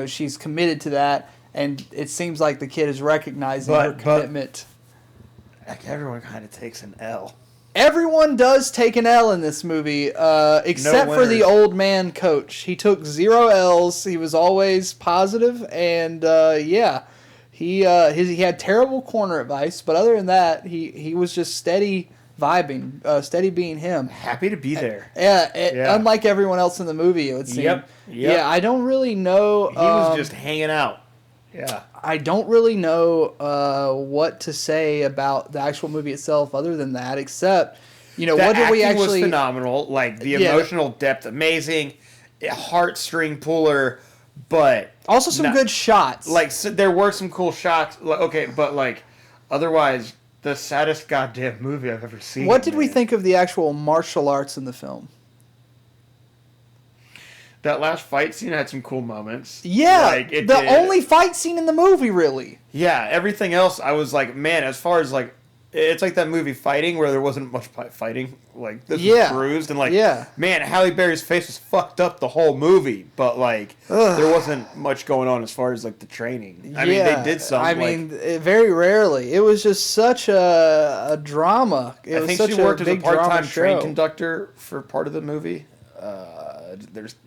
she's committed to that. And it seems like the kid is recognizing her commitment. Like everyone kind of takes an L. Everyone does take an L in this movie, except for the old man coach. He took 0 L's. He was always positive, and he had terrible corner advice. But other than that, he was just steady vibing, steady being him. Happy to be there. Yeah, unlike everyone else in the movie, it would seem. Yep. Yeah, I don't really know. He was just hanging out. Yeah. I don't really know what to say about the actual movie itself other than that, except, what did we actually... was phenomenal. Like, the emotional depth, amazing. Heartstring puller, but... Also some good shots. Like, so there were some cool shots. Okay, but, like, otherwise, the saddest goddamn movie I've ever seen. What did we think of the actual martial arts in the film? That last fight scene had some cool moments. Yeah, only fight scene in the movie, really. Yeah, everything else, I was like, man, as far as, like, it's like that movie Fighting, where there wasn't much fighting. Like, this was Bruised, and, like, man, Halle Berry's face was fucked up the whole movie, but, like, there wasn't much going on as far as, like, the training. I mean, they did something. Very rarely. It was just such a drama. I think she worked as a part-time train conductor for part of the movie.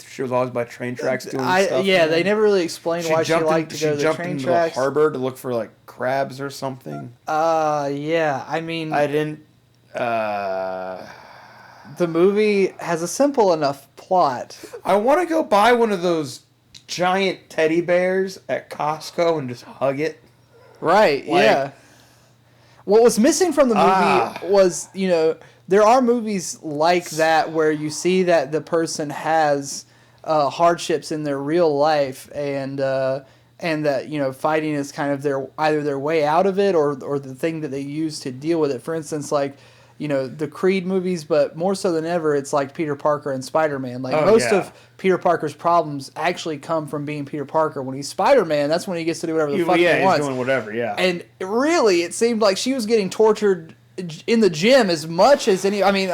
She was always by train tracks doing stuff. Yeah, they never really explained why she liked to go to the train tracks. She jumped into the harbor to look for, like, crabs or something. Yeah, I mean... I didn't... The movie has a simple enough plot. I want to go buy one of those giant teddy bears at Costco and just hug it. Right, yeah. What was missing from the movie was, there are movies like that where you see that the person has hardships in their real life, and that fighting is kind of either their way out of it or the thing that they use to deal with it. For instance, like the Creed movies, but more so than ever, it's like Peter Parker and Spider-Man. Like most of Peter Parker's problems actually come from being Peter Parker. When he's Spider-Man, that's when he gets to do whatever the fuck he wants. He's doing whatever. Yeah, and really, it seemed like she was getting tortured in the gym as much as any. I mean,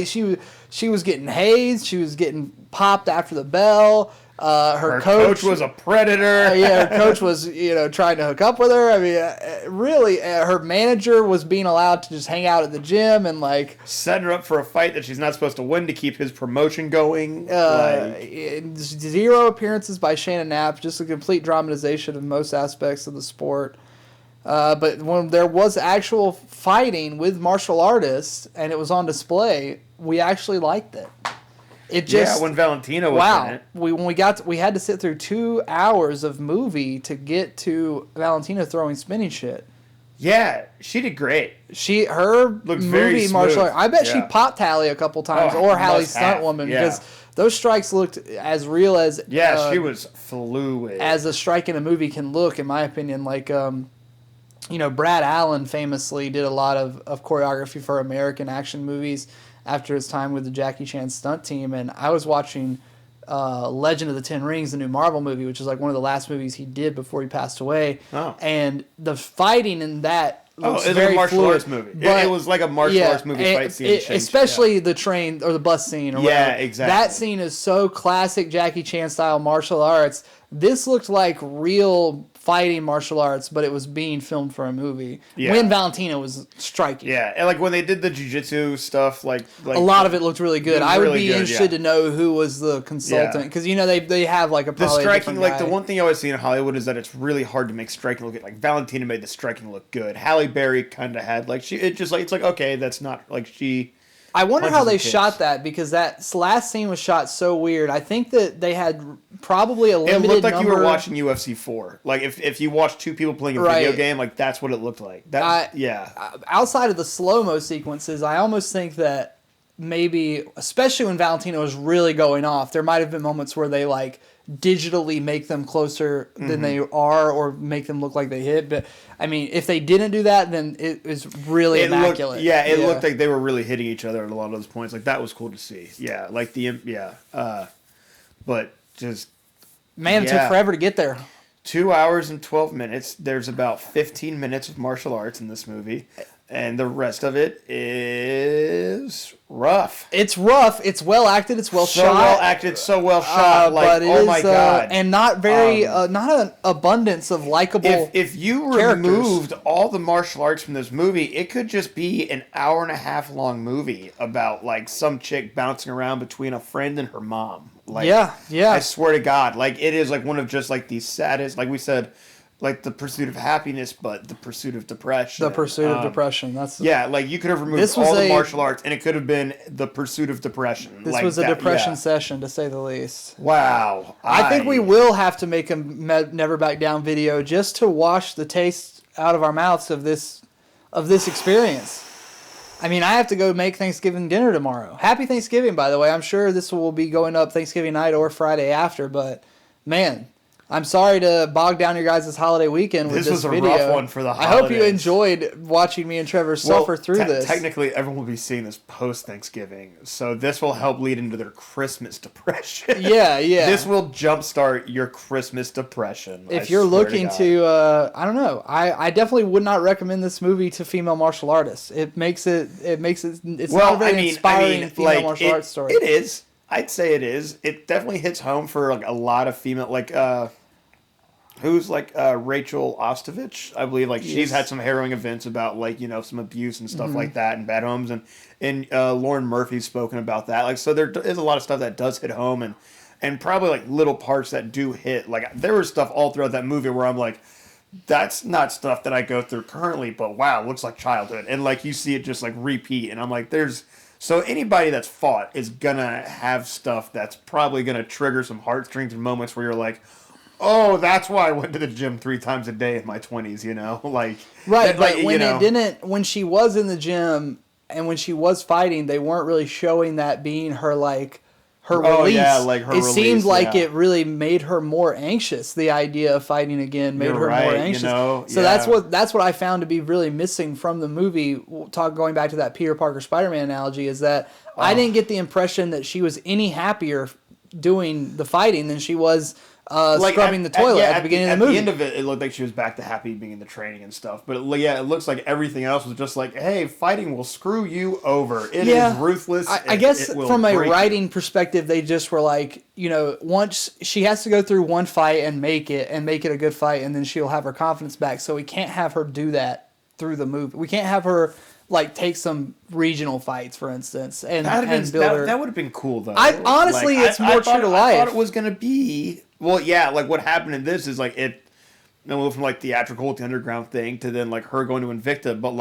she was getting hazed. She was getting popped after the bell. Her coach was a predator. Yeah, her coach was, trying to hook up with her. I mean, really, her manager was being allowed to just hang out at the gym and like setting her up for a fight that she's not supposed to win to keep his promotion going. Zero appearances by Shannon Knapp, just a complete dramatization of most aspects of the sport. But when there was actual fighting with martial artists and it was on display, we actually liked it. It just when Valentina was in it. We had to sit through 2 hours of movie to get to Valentina throwing spinning shit. Yeah, she did great. Her looked movie martial art. I bet she popped Halle a couple times, or Halle's stunt woman, because those strikes looked as real as she was fluid as a strike in a movie can look, in my opinion. Like Brad Allen famously did a lot of choreography for American action movies after his time with the Jackie Chan stunt team, and I was watching Legend of the Ten Rings, the new Marvel movie, which is like one of the last movies he did before he passed away. And the fighting in that looks it's very a martial fluid, arts movie. It was like a martial arts movie fight scene. Especially the train or the bus scene. Or whatever. Exactly. That scene is so classic Jackie Chan style martial arts. This looked like real fighting martial arts, but it was being filmed for a movie. When Valentina was striking. Yeah, and like when they did the jiu-jitsu stuff, like a lot of it looked really good. I would be interested to know who was the consultant, because they have like the striking. Like the one thing I always see in Hollywood is that it's really hard to make striking look good. Like Valentina made the striking look good. Halle Berry kind of had like it's like okay, that's not like she. I wonder how they shot that, because that last scene was shot so weird. I think that they had probably a limited number. It looked like you were watching UFC 4. Like if you watch two people playing a video game, like that's what it looked like. Outside of the slow-mo sequences, I almost think that maybe, especially when Valentina was really going off, there might have been moments where they like digitally make them closer than they are, or make them look like they hit. But I mean, if they didn't do that, then it was really immaculate. It looked like they were really hitting each other at a lot of those points. Like that was cool to see. Yeah, like but just it took forever to get there. 2 hours and 12 minutes. There's about 15 minutes of martial arts in this movie, and the rest of it is rough. It's rough. It's well acted. It's well shot. So well acted. So well shot. Like, but my god! And not very, not an abundance of likable. If you removed all the martial arts from this movie, it could just be an hour and a half long movie about like some chick bouncing around between a friend and her mom. Like, yeah. I swear to God, like it is like one of just like the saddest. Like we said. Like the pursuit of happiness, but the pursuit of depression. The pursuit of depression. That's like you could have removed all the martial arts, and it could have been the pursuit of depression. This was a depression session, to say the least. Wow. I think we will have to make a Never Back Down video just to wash the taste out of our mouths of this experience. I mean, I have to go make Thanksgiving dinner tomorrow. Happy Thanksgiving, by the way. I'm sure this will be going up Thanksgiving night or Friday after, but man. I'm sorry to bog down your guys' holiday weekend with this video. This was a rough one for the holidays. I hope you enjoyed watching me and Trevor suffer through this. Technically, everyone will be seeing this post-Thanksgiving, so this will help lead into their Christmas depression. Yeah. This will jumpstart your Christmas depression. If you're looking to, I don't know, I definitely would not recommend this movie to female martial artists. It's not a very inspiring female martial arts story. It is. I'd say it is. It definitely hits home for like a lot of female, like who's like Rachel Ostovich, I believe. Like she's had some harrowing events about like some abuse and stuff like that in bad homes, and Lauren Murphy's spoken about that. Like so, there is a lot of stuff that does hit home, and probably like little parts that do hit. Like there was stuff all throughout that movie where I'm like, that's not stuff that I go through currently, but wow, it looks like childhood, and like you see it just like repeat, and I'm like, So anybody that's fought is gonna have stuff that's probably gonna trigger some heartstrings and moments where you're like, oh, that's why I went to the gym 3 times a day in my 20s, like right. But when she was in the gym and when she was fighting, they weren't really showing that being her like her release. Oh yeah, like her release. It seemed like it really made her more anxious. The idea of fighting again made her more anxious. So that's what I found to be really missing from the movie. Going back to that Peter Parker Spider-Man analogy, is that I didn't get the impression that she was any happier doing the fighting than she was scrubbing the toilet at the beginning of the movie. At the end of it looked like she was back to happy being in the training and stuff. But it looks like everything else was just like, hey, fighting will screw you over. It is ruthless. I guess from a writing perspective, they just were like, once she has to go through one fight and make it a good fight, and then she'll have her confidence back. So we can't have her do that through the movie. We can't have her take some regional fights, for instance, and build her. That would have been cool, though. Honestly, it's more true to life. I thought it was going to be... Well, yeah, what happened in this is, it went from, theatrical with the underground thing to then, her going to Invicta, but,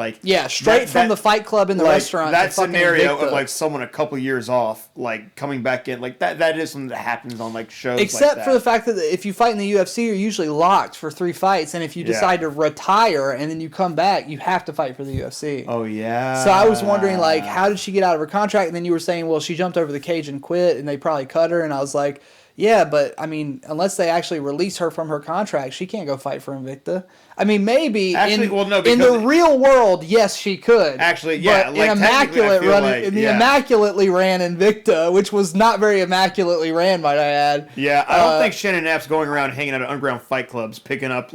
straight from the Fight Club in the restaurant that to fucking scenario Invicta. of, someone a couple years off, coming back in, that is something that happens on, shows Except for the fact that if you fight in the UFC, you're usually locked for 3 fights, and if you decide to retire and then you come back, you have to fight for the UFC. Oh, yeah. So I was wondering, how did she get out of her contract? And then you were saying, well, she jumped over the cage and quit, and they probably cut her, and I was like... Yeah, but, unless they actually release her from her contract, she can't go fight for Invicta. Maybe in the real world, yes, she could. Actually, yeah. But immaculately ran Invicta, which was not very immaculately ran, might I add. Yeah, I don't think Shannon Knapp's going around hanging out at underground fight clubs, picking up,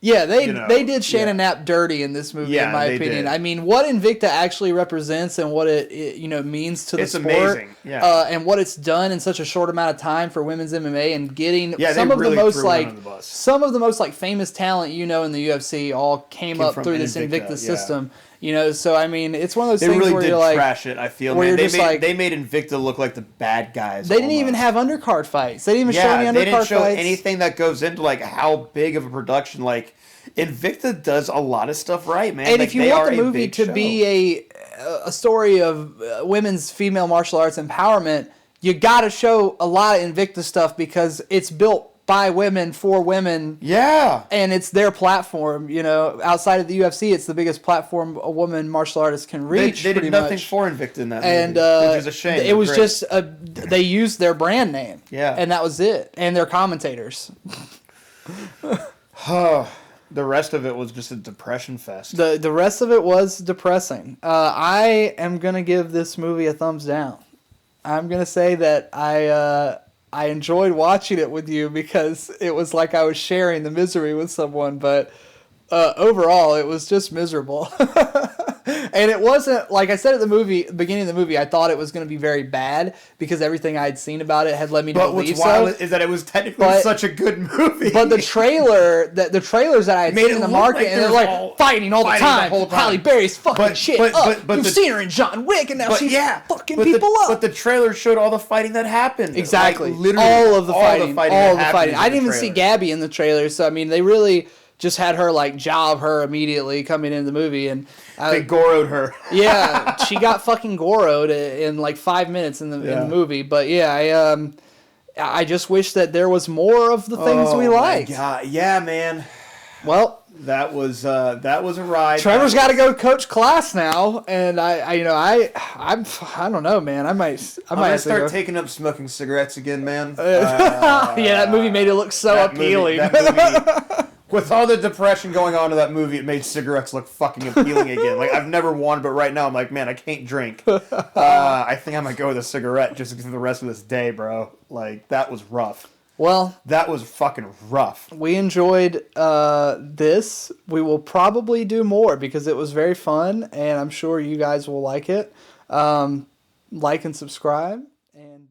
Yeah, they did Shannon Knapp dirty in this movie, in my opinion. Did. What Invicta actually represents and what it means to the sport, amazing. Yeah. And what it's done in such a short amount of time for women's MMA and getting some of really the most famous talent in the UFC all came up through this Invicta system. So it's one of those things really where did you're trash it. I feel they made Invicta look like the bad guys. They didn't even have undercard fights. They didn't even show any undercard fights. They didn't show anything that goes into how big of a production. Invicta does a lot of stuff right, man. And if you want the movie to be a story of women's female martial arts empowerment, you got to show a lot of Invicta stuff because it's built by women for women. Yeah. And it's their platform, outside of the UFC, it's the biggest platform a woman martial artist can reach. They did nothing for Invicta in that movie, which is a shame. It was just they used their brand name. Yeah. And that was it. And their commentators. The rest of it was just a depression fest. The rest of it was depressing. I am going to give this movie a thumbs down. I'm going to say that I enjoyed watching it with you because it was like I was sharing the misery with someone, but overall it was just miserable. And it wasn't, like I said at the beginning of the movie, I thought it was going to be very bad because everything I had seen about it had led me to believe so. But what's wild is that it was technically such a good movie. But the trailers that I had seen in the market, and they're fighting all the time. Halle Berry's fucking shit up. You've seen her in John Wick, and now she's fucking people up. But the trailer showed all the fighting that happened. Exactly. Literally, all of the fighting. I didn't even trailer. see Gabby in the trailer, so they really just had her job her immediately coming into the movie, and they Goro'd her. Yeah, she got fucking Goro'd in 5 minutes in the movie. But yeah, I just wish that there was more of the things we liked. Yeah, man. Well, that was a ride. Trevor's got to go coach class now, and I don't know, man. I might start taking up smoking cigarettes again, man. Yeah, that movie made it look so appealing. That movie, with all the depression going on in that movie, it made cigarettes look fucking appealing again. I've never wanted, but right now I'm like, man, I can't drink. I think I might go with a cigarette just for the rest of this day, bro. That was rough. Well, that was fucking rough. We enjoyed this. We will probably do more because it was very fun, and I'm sure you guys will like it. Like and subscribe, and